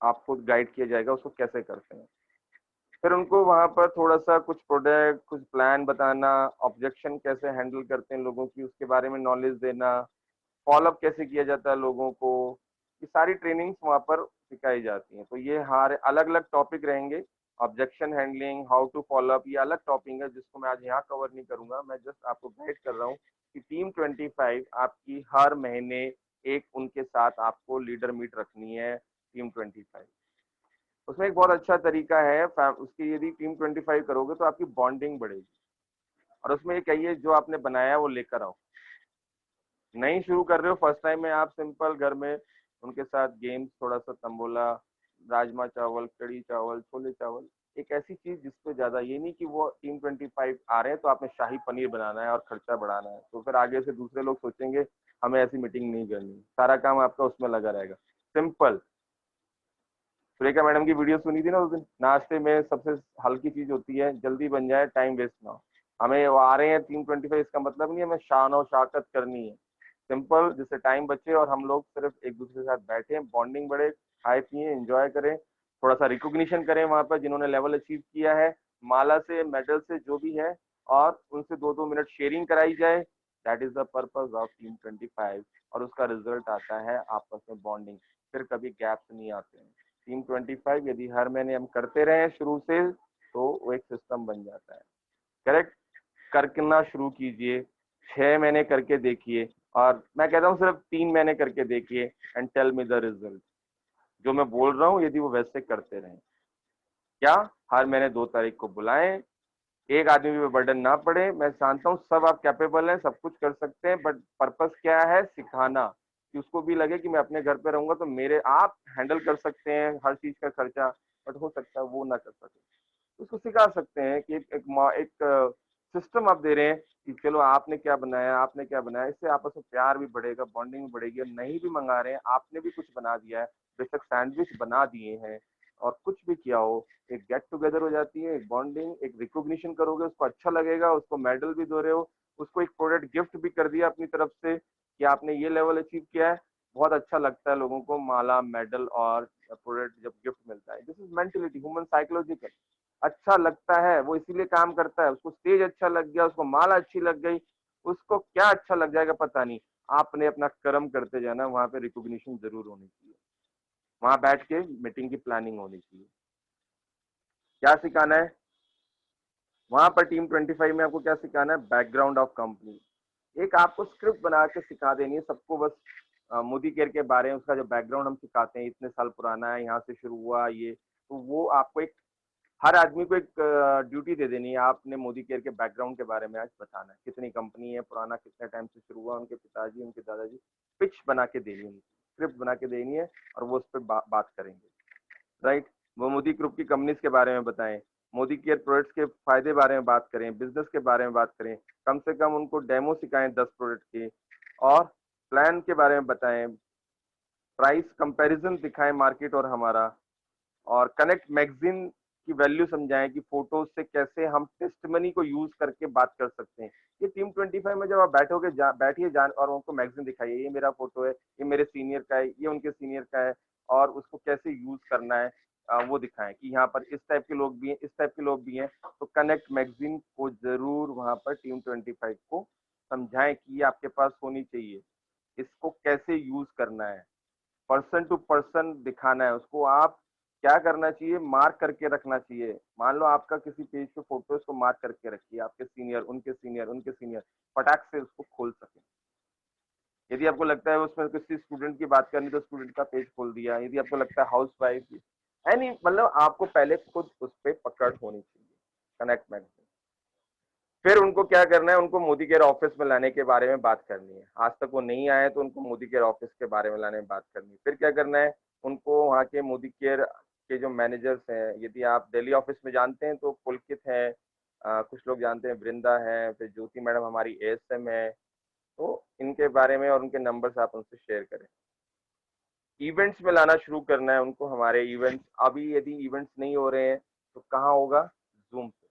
आपको गाइड किया जाएगा उसको कैसे करते हैं। फिर उनको वहाँ पर थोड़ा सा कुछ प्रोडक्ट, कुछ प्लान बताना, ऑब्जेक्शन कैसे हैंडल करते हैं लोगों की उसके बारे में नॉलेज देना, फॉलोअप कैसे किया जाता है लोगों को, ये सारी ट्रेनिंग्स वहाँ पर सिखाई जाती हैं। तो ये हर अलग अलग टॉपिक रहेंगे। Objection handling, how to follow up, ये अलग टॉपिक है जिसको मैं आज यहाँ कवर नहीं करूंगा। मैं जस्ट आपको गाइड कर रहा हूँ कि टीम 25 आपकी हर महीने एक उनके साथ आपको लीडर मीट रखनी है टीम 25। उसमें एक बहुत अच्छा तरीका है, उसकी यदि टीम 25 करोगे तो आपकी बॉन्डिंग बढ़ेगी। और उसमें ये कहिए जो आपने बनाया वो लेकर आओ। नहीं शुरू कर रहे हो, फर्स्ट टाइम में, आप सिंपल घर में उनके साथ गेम्स, थोड़ा सा तंबोला, राजमा चावल, कड़ी चावल, छोले चावल, एक ऐसी चीज जिसपे ज्यादा ये नहीं कि वो टीम 25 आ रहे हैं तो आपने शाही पनीर बनाना है और खर्चा बढ़ाना है, तो फिर आगे से दूसरे लोग सोचेंगे हमें ऐसी मीटिंग नहीं करनी, सारा काम आपका उसमें लगा रहेगा। सिंपल। सुरेखा मैडम की वीडियो सुनी थी ना उस दिन, नाश्ते में सबसे हल्की चीज होती है, जल्दी बन जाए, टाइम वेस्ट ना हो। हमें वो आ रहे हैं टीम 25, इसका मतलब नहीं है हमें शान और शाकत करनी है। सिंपल, जिससे टाइम बचे और हम लोग सिर्फ एक दूसरे के साथ बैठे, बॉन्डिंग बढ़े, खाए पिए, एंजॉय करें, थोड़ा सा रिकॉग्निशन करें वहां पर जिन्होंने लेवल अचीव किया है, माला से, मेडल से, जो भी है, और उनसे 2-2 मिनट शेयरिंग कराई जाए। That is the purpose of team 25। और उसका रिजल्ट आता है आपस में बॉन्डिंग, फिर कभी गैप्स नहीं आते हैं। टीम 25 यदि हर महीने हम करते रहे शुरू से तो वो एक सिस्टम बन जाता है। करेक्ट, करना शुरू कीजिए, 6 महीने करके देखिए, और मैं कहता हूँ सिर्फ 3 महीने करके देखिए, and tell me the result. जो मैं बोल रहा हूँ यदि वो वैसे करते रहें, क्या हर महीने 2 तारीख को बुलाएं, एक आदमी पे बर्डन ना पड़े। मैं जानता हूँ सब आप कैपेबल हैं, सब कुछ कर सकते हैं, बट पर्पस क्या है, सिखाना, कि उसको भी लगे कि मैं अपने घर पे रहूंगा तो मेरे आप हैंडल कर सकते हैं हर चीज का खर्चा, बट हो सकता है वो ना कर सके, उसको सिखा सकते हैं कि एक सिस्टम आप दे रहे हैं कि चलो आपने क्या बनाया, आपने क्या बनाया, इससे आपस में प्यार भी बढ़ेगा, बॉन्डिंग भी बढ़ेगी। और नहीं भी मंगा रहे हैं, आपने भी कुछ बना दिया है, बेशक सैंडविच बना दिए हैं और कुछ भी किया हो, एक गेट टुगेदर हो जाती है, एक बॉन्डिंग, एक रिकॉग्निशन करोगे, उसको अच्छा लगेगा, उसको मेडल भी दे रहे हो, उसको एक प्रोडक्ट गिफ्ट भी कर दिया अपनी तरफ से कि आपने ये लेवल अचीव किया है। बहुत अच्छा लगता है लोगों को माला, मेडल और प्रोडक्ट जब गिफ्ट मिलता है। This is mentality, human psychological. अच्छा लगता है, वो इसीलिए काम करता है, उसको स्टेज अच्छा लग गया, उसको माला अच्छी लग गई, उसको क्या अच्छा लग जाएगा पता नहीं। आपने अपना कर्म करते जाना, वहां पे रिकॉग्निशन जरूर होनी चाहिए, वहां बैठ के मीटिंग की प्लानिंग होनी चाहिए। क्या सिखाना है वहां पर टीम 25 में, आपको क्या सिखाना है, बैकग्राउंड ऑफ कंपनी। एक आपको स्क्रिप्ट बना के सिखा देनी है सबको, बस मोदी केयर के बारे में उसका जो बैकग्राउंड हम सिखाते हैं, इतने साल पुराना है, यहाँ से शुरू हुआ ये, तो वो आपको एक हर आदमी को एक ड्यूटी दे देनी है, आपने मोदी केयर के बैकग्राउंड के बारे में आज बताना है, कितनी कंपनी है, पुराना कितने टाइम से शुरू हुआ, उनके पिताजी उनके दादाजी, पिच बना के देनी है, स्क्रिप्ट बना के देनी है और वो उस पर बात करेंगे, राइट। वो मोदी ग्रुप की कंपनीज के बारे में बताएं, मोदी केयर प्रोडक्ट्स के फायदे बारे में बात करें, बिजनेस के बारे में बात करें, कम से कम उनको डेमो सिखाएं 10 प्रोडक्ट के, और प्लान के बारे में बताएं, प्राइस कंपैरिजन दिखाएं मार्केट और हमारा, और कनेक्ट मैगजीन की वैल्यू समझाएं कि फोटोज से कैसे हम टेस्टमनी को यूज करके बात कर सकते हैं। ये टीम 25 में जब आप बैठोगे बैठिए जान और उनको मैगजीन दिखाइए, ये मेरा फोटो है, ये मेरे सीनियर का है, ये उनके सीनियर का है, और उसको कैसे यूज करना है वो दिखाएं कि यहाँ पर इस टाइप के लोग भी हैं, इस टाइप के लोग भी हैं। तो कनेक्ट मैगजीन को जरूर वहां पर टीम 25 को समझाएं कि ये आपके पास होनी चाहिए, इसको कैसे यूज करना है, पर्सन टू पर्सन दिखाना है उसको। आप क्या करना चाहिए, मार्क करके रखना चाहिए। मान लो आपका किसी पेज पे फोटो, इसको मार्क करके रखिए, आपके सीनियर उनके सीनियर उनके सीनियर फटाक से उसको खोल सके। यदि आपको लगता है उसमें किसी स्टूडेंट की बात करनी तो स्टूडेंट का पेज खोल दिया, यदि आपको लगता है हाउस वाइफ, यानी मतलब आपको पहले खुद उस पर पकड़ होनी चाहिए कनेक्टमेंट। फिर उनको क्या करना है, उनको मोदी केयर ऑफिस में लाने के बारे में बात करनी है। आज तक वो नहीं आए तो उनको मोदी केयर ऑफिस के बारे में लाने में बात करनी है। फिर क्या करना है, उनको वहाँ के मोदी केयर के जो मैनेजर्स हैं, यदि आप दिल्ली ऑफिस में जानते हैं तो पुलकित है, कुछ लोग जानते हैं वृंदा है, फिर ज्योति मैडम हमारी एएसएम है, तो इनके बारे में और उनके नंबर्स आप उनसे शेयर करें। इवेंट्स में लाना शुरू करना है उनको, हमारे इवेंट्स। अभी यदि इवेंट्स नहीं हो रहे हैं तो कहाँ होगा, जूम पे।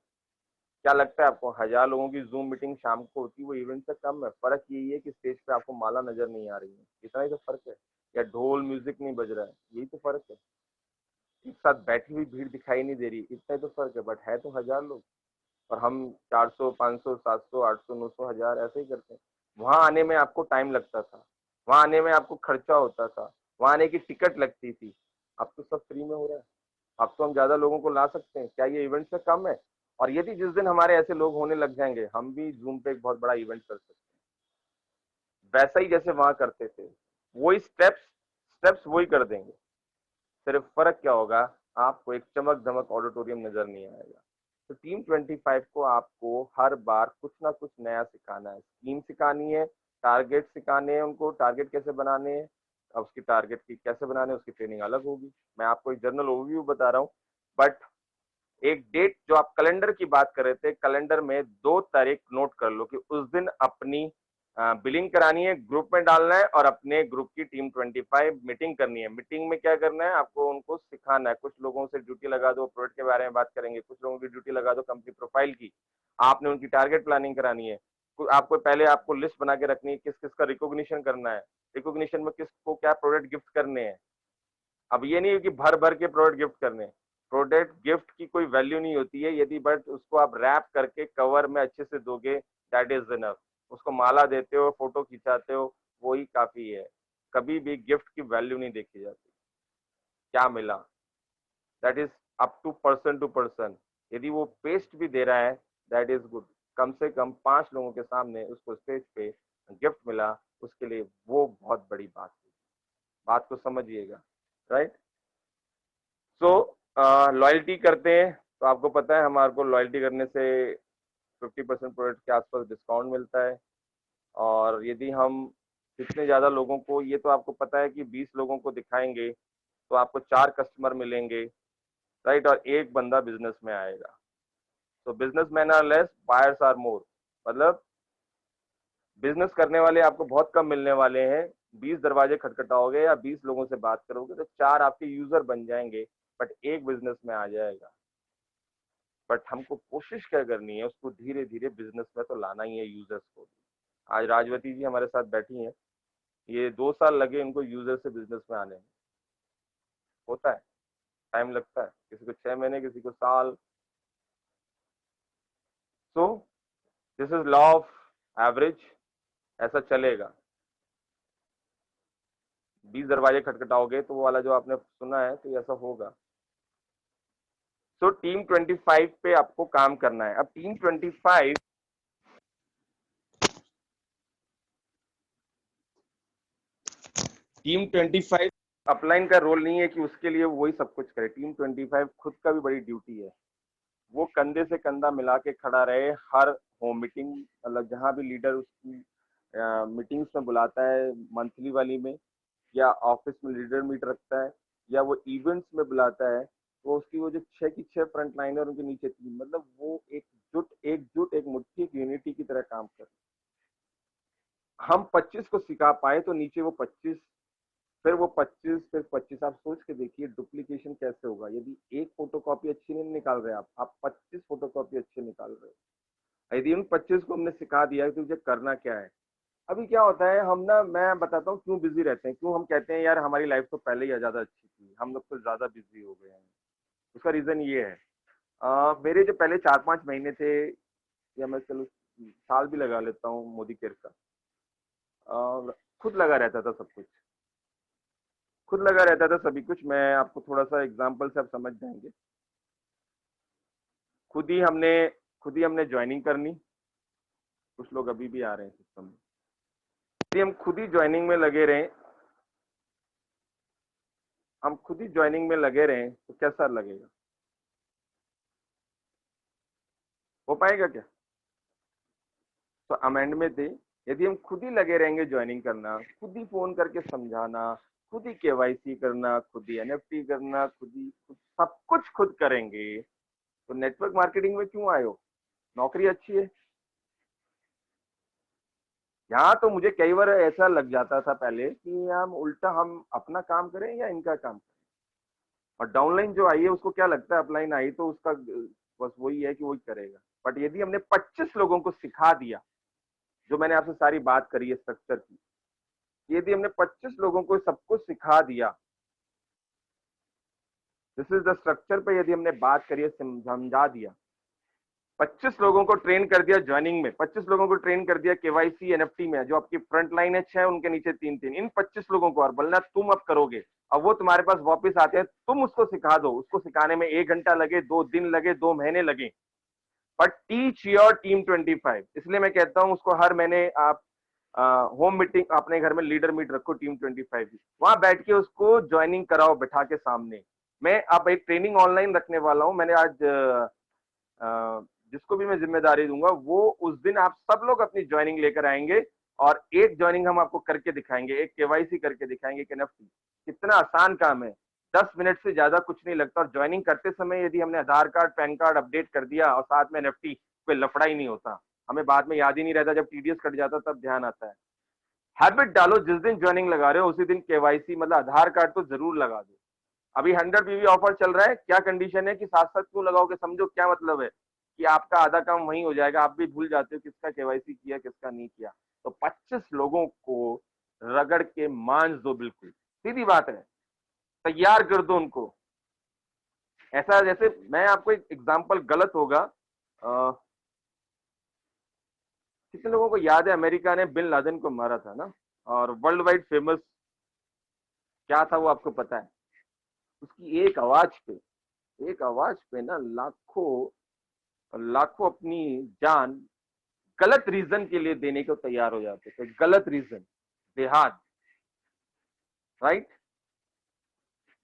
क्या लगता है आपको, 1000 लोगों की जूम मीटिंग शाम को होती है, वो इवेंट से कम है? फर्क यही है कि स्टेज पे आपको माला नजर नहीं आ रही है, इतना ही तो फर्क है, या ढोल म्यूजिक नहीं बज रहा है, यही तो फर्क है। एक साथ बैठी हुई भीड़ दिखाई नहीं दे रही, इतना ही तो फर्क है, बट है तो 1000 लोग। और हम 400 500 700 800 900 1000 ऐसे ही करते हैं। वहां आने में आपको टाइम लगता था, वहां आने में आपको खर्चा होता था, वहां आने की टिकट लगती थी। अब तो सब फ्री में हो रहा है। अब तो हम ज्यादा लोगों को ला सकते हैं, क्या ये इवेंट से कम है? और यदि जिस दिन हमारे ऐसे लोग होने लग जाएंगे, हम भी जूम पे एक बहुत बड़ा इवेंट कर सकते हैं, वैसा ही जैसे वहां करते थे। वही स्टेप्स स्टेप्स वही कर देंगे, सिर्फ फर्क क्या होगा, आपको एक चमक धमक ऑडिटोरियम नजर नहीं आएगा। तो टीम 25 को आपको हर बार कुछ ना कुछ नया सिखाना है, स्कीम सिखानी है, टारगेट सिखाने हैं उनको, टारगेट कैसे बनाने हैं, अब उसकी टारगेट की कैसे बनाने, उसकी ट्रेनिंग अलग होगी। मैं आपको एक जनरल ओवरव्यू बता रहा हूँ, बट एक डेट जो आप कैलेंडर की बात कर रहे थे, कैलेंडर में 2 तारीख नोट कर लो कि उस दिन अपनी बिलिंग करानी है, ग्रुप में डालना है, और अपने ग्रुप की टीम 25 मीटिंग करनी है। मीटिंग में क्या करना है, आपको उनको सिखाना है। कुछ लोगों से ड्यूटी लगा दो, प्रोडक्ट के बारे में बात करेंगे, कुछ लोगों की ड्यूटी लगा दो कंपनी प्रोफाइल की, आपने उनकी टारगेट प्लानिंग करानी है। आपको पहले आपको लिस्ट बना के रखनी है किस किस का रिकॉग्निशन करना है, रिकॉग्निशन में किसको क्या प्रोडक्ट गिफ्ट करने हैं। अब ये नहीं है कि भर भर के प्रोडक्ट गिफ्ट करने, प्रोडक्ट गिफ्ट की कोई वैल्यू नहीं होती है, यदि बट उसको आप रैप करके कवर में अच्छे से दोगे, दैट इज इनफ। उसको माला देते हो, फोटो खिंचाते हो, वही काफी है। कभी भी गिफ्ट की वैल्यू नहीं देखी जाती, क्या मिला, that is up to person. यदि वो पेस्ट भी दे रहा है, दैट इज गुड। कम से कम 5 लोगों के सामने उसको स्टेज पे गिफ्ट मिला, उसके लिए वो बहुत बड़ी बात है। बात को समझिएगा, राइट। सो लॉयल्टी करते हैं तो आपको पता है हमारे को लॉयल्टी करने से 50% प्रोडक्ट के आसपास डिस्काउंट मिलता है। और यदि हम कितने ज़्यादा लोगों को, ये तो आपको पता है कि 20 लोगों को दिखाएंगे तो आपको 4 कस्टमर मिलेंगे, राइट, और 1 बंदा बिजनेस में आएगा। तो businessman are less, buyers are more. मतलब बिजनेस करने वाले आपको बहुत कम मिलने वाले हैं। 20 दरवाजे खटखटाओगे या 20 लोगों से बात करोगे तो 4 आपके यूजर बन जाएंगे, बट 1 बिजनेस में आ जाएगा। बट हमको कोशिश क्या करनी है, उसको धीरे धीरे बिजनेस में तो लाना ही है यूजर्स को। आज राजवती जी हमारे साथ बैठी हैं, ये 2 साल लगे इनको यूजर से बिजनेस में आने में। होता है, टाइम लगता है, किसी को 6 महीने, किसी को साल। So this is law of average, ऐसा चलेगा। 20 दरवाजे खटखटाओगे तो वो वाला जो आपने सुना है तो ऐसा होगा। सो टीम 25 पे आपको काम करना है। अब टीम 25 अपलाइन का रोल नहीं है कि उसके लिए वही सब कुछ करे। टीम 25 खुद का भी बड़ी ड्यूटी है। वो कंधे से कंधा मिला के खड़ा रहे हर होम मीटिंग, मतलब जहाँ भी लीडर उसकी मीटिंग्स में बुलाता है, मंथली वाली में या ऑफिस में लीडर मीट रखता है या वो इवेंट्स में बुलाता है, तो उसकी वो जो 6 की 6 फ्रंट लाइनर, उनके नीचे 3, मतलब वो एकजुट एक मुट्ठी, एक यूनिटी की तरह काम कर। हम 25 को सिखा पाए तो नीचे वो 25, फिर वो 25, फिर 25। आप सोच के देखिए डुप्लीकेशन कैसे होगा। यदि एक फोटोकॉपी अच्छी नहीं निकाल रहे आप 25 फोटोकॉपी अच्छे निकाल रहे हो। यदि उन 25 को हमने सिखा दिया कि तुझे करना क्या है। अभी क्या होता है, हम ना, मैं बताता हूँ क्यों बिजी रहते हैं, क्यों हम कहते हैं यार हमारी लाइफ तो पहले ही ज्यादा अच्छी थी, हम लोग तो ज्यादा बिजी हो गए हैं। उसका रीजन ये है, मेरे जो पहले 4-5 महीने थे, या मैं चलो साल भी लगा लेता हूँ मोदी केयर का, खुद लगा रहता था सब कुछ, खुद लगा रहता था सभी कुछ। मैं आपको थोड़ा सा एग्जांपल से आप समझ जाएंगे। खुद ही हमने खुद ही हमने ज्वाइनिंग करनी। कुछ लोग अभी भी आ रहे हैं सिस्टम में। यदि हम खुद ही ज्वाइनिंग में लगे रहें, हम खुद ही ज्वाइनिंग में लगे रहें तो कैसा लगेगा? हो पाएगा क्या? तो अमेंड में थे, यदि हम खुद ही लगे रहेंगे ज्वाइनिंग करना, खुद ही फोन करके समझाना, खुद ही केवाईसी करना, खुद ही एनएफटी करना, खुद सब कुछ खुद करेंगे, तो नेटवर्क मार्केटिंग में क्यों आए हो? नौकरी अच्छी है। यहाँ तो मुझे कई बार ऐसा लग जाता था पहले कि हम उल्टा हम अपना काम करें या इनका काम करें। और डाउनलाइन जो आई है उसको क्या लगता है, अपलाइन आई तो उसका बस वही है कि वही करेगा। बट यदि हमने 25 लोगों को सिखा दिया, जो मैंने आपसे सारी बात करी है स्ट्रक्चर की, यदि हमने 25 लोगों को सब कुछ सिखा दिया, दिस इज द स्ट्रक्चर पे यदि हमने बात करी है, समझा दिया, 25 लोगों को ट्रेन कर दिया ज्वाइनिंग में, 25 लोगों को ट्रेन कर दिया केवाईसी एनएफटी में, जो आपकी फ्रंट लाइन है 6, उनके नीचे 3-3, इन 25 लोगों को, और बोलना तुम अब करोगे। अब वो तुम्हारे पास वापस आते हैं, तुम उसको सिखा दो। उसको सिखाने में 1 घंटा लगे, 2 दिन लगे, 2 महीने लगे, बट टीच योर टीम 25। इसलिए मैं कहता हूं उसको हर महीने आप होम मीटिंग अपने घर में लीडर मीट रखो टीम 25 की, वहां बैठ के उसको ज्वाइनिंग कराओ बैठा के सामने। मैं अब एक ट्रेनिंग ऑनलाइन रखने वाला हूं। मैंने आज जिसको भी मैं जिम्मेदारी दूंगा, वो उस दिन आप सब लोग अपनी ज्वाइनिंग लेकर आएंगे, और एक ज्वाइनिंग हम आपको करके दिखाएंगे, एक केवाईसी करके दिखाएंगे कि एनएफटी कितना आसान काम है। 10 मिनट से ज्यादा कुछ नहीं लगता। और ज्वाइनिंग करते समय यदि हमने आधार कार्ड पैन कार्ड अपडेट कर दिया और साथ में एनएफटी, कोई लफड़ा ही नहीं होता। हमें बाद में याद ही नहीं रहता, जब टीडीएस कट जाता तब ध्यान आता है। हैबिट डालो, जिस दिन ज्वाइनिंग लगा रहे हो उसी दिन केवाईसी, मतलब आधार कार्ड तो जरूर लगा दो। अभी 100 PV ऑफर चल रहा है, क्या कंडीशन है कि साथ साथ क्यों लगाओगे, समझो क्या मतलब है कि आपका आधा काम वहीं हो जाएगा। आप भी भूल जाते हो किसका केवाईसी किया किसका नहीं किया। तो 25 लोगों को रगड़ के मांझ दो, बिल्कुल सीधी बात है, तैयार कर दो उनको। ऐसा जैसे मैं आपको एक एग्जांपल, गलत होगा, कितने लोगों को याद है अमेरिका ने बिन लादेन को मारा था ना, और वर्ल्ड वाइड फेमस क्या था वो आपको पता है? उसकी एक आवाज पे ना लाखों लाखों अपनी जान गलत रीजन के लिए देने को तैयार हो जाते थे। गलत रीजन, देहात, राइट।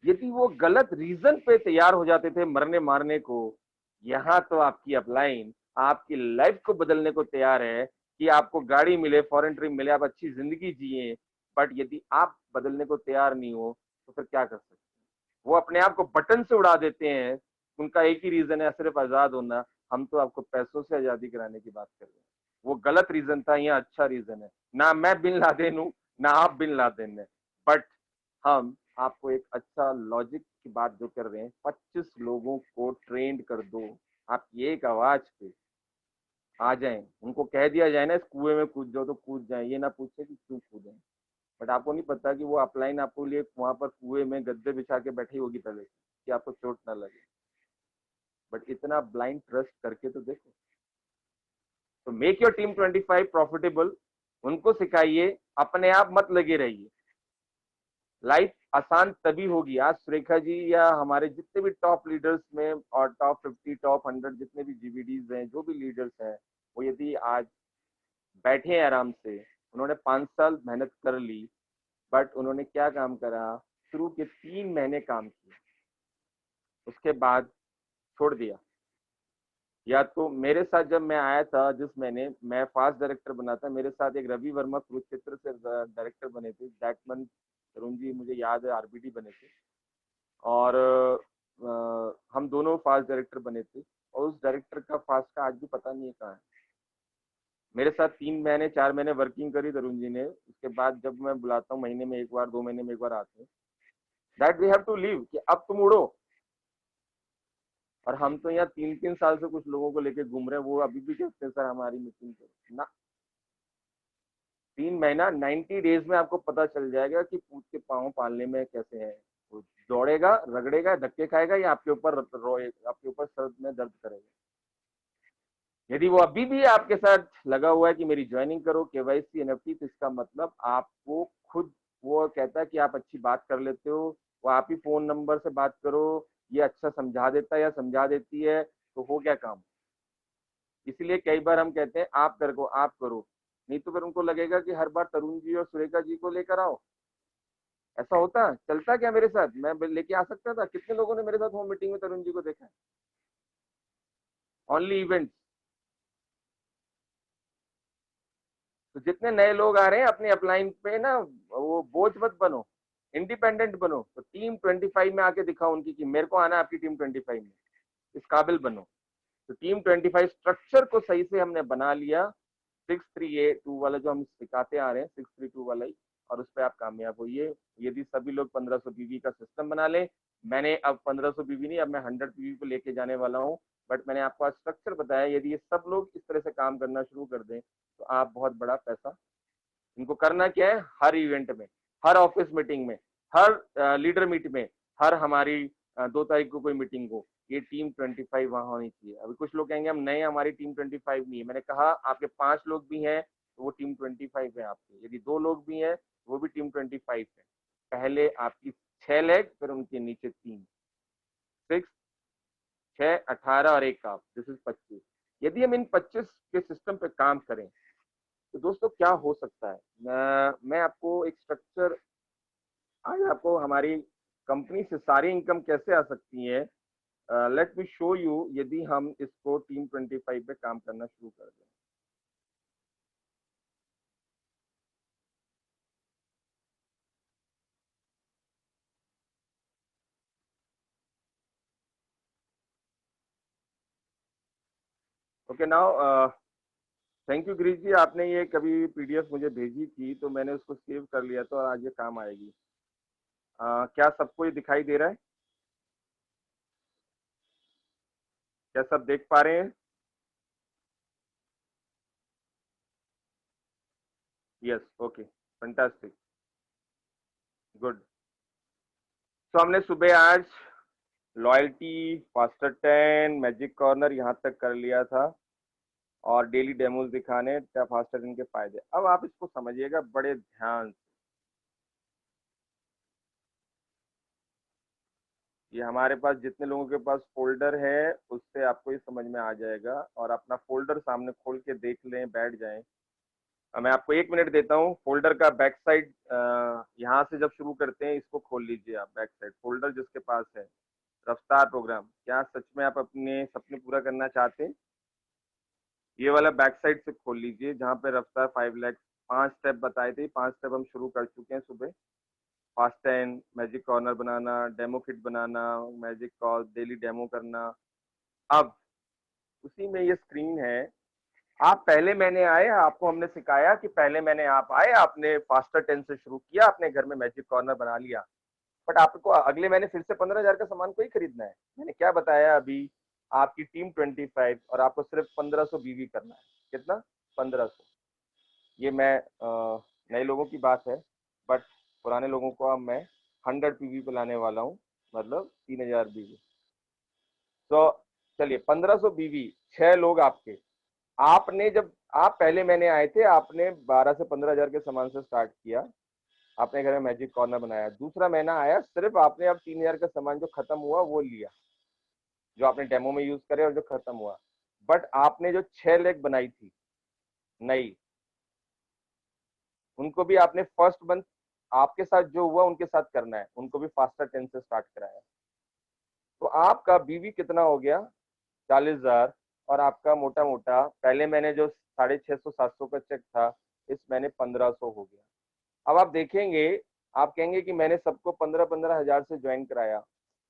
यदि वो गलत रीजन पे तैयार हो जाते थे मरने मारने को, यहाँ तो आपकी अपलाइन आपकी लाइफ को बदलने को तैयार है कि आपको गाड़ी मिले, फॉरेन ट्रिप मिले, आप अच्छी जिंदगी जिए। बट यदि आप बदलने को तैयार नहीं हो तो फिर क्या कर सकते हैं? वो अपने आप को बटन से उड़ा देते हैं। उनका एक ही रीजन है, सिर्फ आजाद होना। हम तो आपको पैसों से आजादी कराने की बात कर रहे हैं। वो गलत रीजन था, यहाँ अच्छा रीजन है। ना मैं बिन लादेन हूं, ना आप बिन लादेन है, बट हम आपको एक अच्छा लॉजिक की बात जो कर रहे हैं, 25 लोगों को ट्रेंड कर दो। आप एक आवाज पे आ जाएं, उनको कह दिया जाए ना इस कुएं में कूद जाओ तो कूद जाए, ये ना पूछे कि क्यों कूदें। बट आपको नहीं पता कि वो अपलाइन आपको लिए वहां पर कुएं में गद्दे बिछा के बैठी होगी पहले कि आपको चोट ना लगे। बट इतना ब्लाइंड ट्रस्ट करके तो देखो। तो मेक योर टीम 25 प्रॉफिटेबल, उनको सिखाइए, अपने आप मत लगे रहिए। लाइफ आसान तभी होगी। आज सुरेखा जी या हमारे जितने भी टॉप लीडर्स में और टॉप 50 टॉप 100 जितने भी जीवीडीज हैं, जो भी लीडर्स हैं, वो यदि आज बैठे हैं आराम से, उन्होंने 5 साल मेहनत कर ली, बट उन्होंने क्या काम करा? शुरू के 3 महीने काम किया, उसके बाद छोड़ दिया। या तो मेरे साथ जब मैं आया था, जिस महीने मैं फास्ट डायरेक्टर बना था, मेरे साथ एक रवि वर्मा कुरुक्षेत्र से डायरेक्टर बने थे दैट मंथ। तरुण जी मुझे याद है आरबीडी बने थे, और हम दोनों फास्ट डायरेक्टर बने थे, और उस डायरेक्टर का फास्ट का आज भी पता नहीं है कहाँ है। मेरे साथ 3 महीने 4 महीने वर्किंग करी तरुण जी ने, उसके बाद जब मैं बुलाता हूँ महीने में एक बार 2 महीने में एक बार आते हैं, that we have to leave कि अब तुम उड़ो। और हम तो यहाँ 3-3 साल से कुछ लोगों को लेके घूम रहे हैं, वो अभी भी कहते हैं सर हमारी मीटिंग करो ना। 3 महीना 90 डेज में आपको पता चल जाएगा कि पूत के पाँव पालने में कैसे है। वो दौड़ेगा, रगड़ेगा, धक्के खाएगा, या आपके ऊपर रोए, आपके ऊपर सर में दर्द करेगा। यदि वो अभी भी आपके साथ लगा हुआ है कि मेरी ज्वाइनिंग करो, केवाईसी एनएफटी, तो इसका मतलब आपको खुद, वो कहता है कि आप अच्छी बात कर लेते हो, वो आप ही फोन नंबर से बात करो, ये अच्छा समझा देता है या समझा देती है, तो हो गया काम। इसलिए कई बार हम कहते हैं आप कर को आप करो, नहीं तो फिर उनको लगेगा कि हर बार तरुण जी और सुरेखा जी को लेकर आओ। ऐसा होता चलता क्या मेरे साथ, मैं लेके आ सकता था। कितने लोगों ने मेरे साथ होम मीटिंग में तरुण जी को देखा है? Only event. तो जितने नए लोग आ रहे हैं अपने अपलाइन पे ना, वो बोझ मत बनो, इंडिपेंडेंट बनो। तो टीम 25 में आके दिखाओ उनकी कि मेरे को आना है आपकी टीम 25 में, इस काबिल बनो। तो टीम 25 स्ट्रक्चर को सही से हमने बना लिया। 6-3-2 वाला जो हम सिखाते आ रहे हैं, 6-3-2 वाला ही, और उस पर आप कामयाब होइए। यदि सभी लोग 1500 बीवी का सिस्टम बना ले, मैंने अब 1500 बीवी नहीं, अब मैं 100 बीवी को लेके जाने वाला हूँ। बट मैंने आपको आज स्ट्रक्चर बताया, यदि ये सब लोग इस तरह से काम करना शुरू कर दें तो आप बहुत बड़ा पैसा। इनको करना क्या है, हर इवेंट में, हर ऑफिस मीटिंग में, हर लीडर मीट में, हर हमारी 2 तारीख को कोई मीटिंग हो, ये टीम 25 वहां होनी चाहिए। अभी कुछ लोग कहेंगे हम नए, हमारी टीम 25 नहीं है। मैंने कहा आपके 5 लोग भी हैं तो वो टीम 25 है आपकी, यदि 2 लोग भी हैं वो भी टीम 25 है। पहले आपकी 6 लेग, फिर उनके नीचे 3, 6, 6, 18 और एक आप, दिस इज 25। यदि हम इन 25 के सिस्टम पे काम करें तो दोस्तों क्या हो सकता है। मैं आपको एक स्ट्रक्चर, आज आपको हमारी कंपनी से सारी इनकम कैसे आ सकती है, लेट मी शो यू, यदि हम इसको टीम 25 पे काम करना शुरू कर दें। Okay now, thank you Girish ji, आपने ये कभी पीडीएफ मुझे भेजी थी तो मैंने उसको सेव कर लिया, तो आज ये काम आएगी। क्या सबको ये दिखाई दे रहा है? क्या सब देख पा रहे हैं? Yes, okay, fantastic, good. तो हमने सुबह आज लॉयल्टी, फास्टर 10, मैजिक कॉर्नर यहाँ तक कर लिया था, और डेली डेमोज दिखाने क्या फास्टर इनके फायदे। अब आप इसको समझिएगा बड़े ध्यान से। ये हमारे पास जितने लोगों के पास फोल्डर है उससे आपको ये समझ में आ जाएगा, और अपना फोल्डर सामने खोल के देख लें, बैठ जाएं। मैं आपको 1 मिनट देता हूँ। फोल्डर का बैक साइड, यहाँ से जब शुरू करते हैं इसको खोल लीजिए आप, बैक साइड फोल्डर जिसके पास है। रफ्तार प्रोग्राम, क्या सच में आप अपने सपने पूरा करना चाहते हैं? ये वाला बैक साइड से खोल लीजिए जहाँ पे रफ्तार 5 लाख, 5 स्टेप बताए थे, 5 स्टेप हम शुरू कर चुके हैं सुबह। फास्ट 10, मैजिक कॉर्नर बनाना, डेमो किट बनाना, मैजिक कॉल, डेली डेमो करना। अब उसी में ये स्क्रीन है। आप पहले महीने आए, आपको हमने सिखाया कि पहले महीने आप आए, आपने फास्टर 10 से शुरू किया, अपने घर में मैजिक कॉर्नर बना लिया, बट आपको अगले महीने फिर से 15,000 का सामान को ही खरीदना है। मैंने क्या बताया अभी, आपकी टीम 25 और आपको सिर्फ 1500 बीवी करना है। कितना? 1500। ये मैं नए लोगों की बात है, बट पुराने लोगों को अब मैं 100 पीवी पे लाने वाला हूँ, मतलब 3000 बीवी। तो चलिए 1500 बीवी, 6 लोग आपके। आपने जब आप पहले महीने आए थे, आपने 12 से 15,000 के सामान से स्टार्ट किया, आपने घर में मैजिक कॉर्नर बनाया। दूसरा महीना आया, सिर्फ आपने अब 3000 का सामान जो खत्म हुआ वो लिया, जो आपने डेमो में यूज करे और जो खत्म हुआ। बट आपने जो 6 लेग बनाई थी नई, उनको भी आपने फर्स्ट मंथ आपके साथ जो हुआ उनके साथ करना है, उनको भी फास्टर 10 से स्टार्ट कराया। तो आपका बीवी कितना हो गया? 40,000। और आपका मोटा मोटा पहले महीने जो 650-700 का चेक था, इस महीने 1500 हो गया। अब आप देखेंगे, आप कहेंगे कि मैंने सबको 15-15 हजार से ज्वाइन कराया,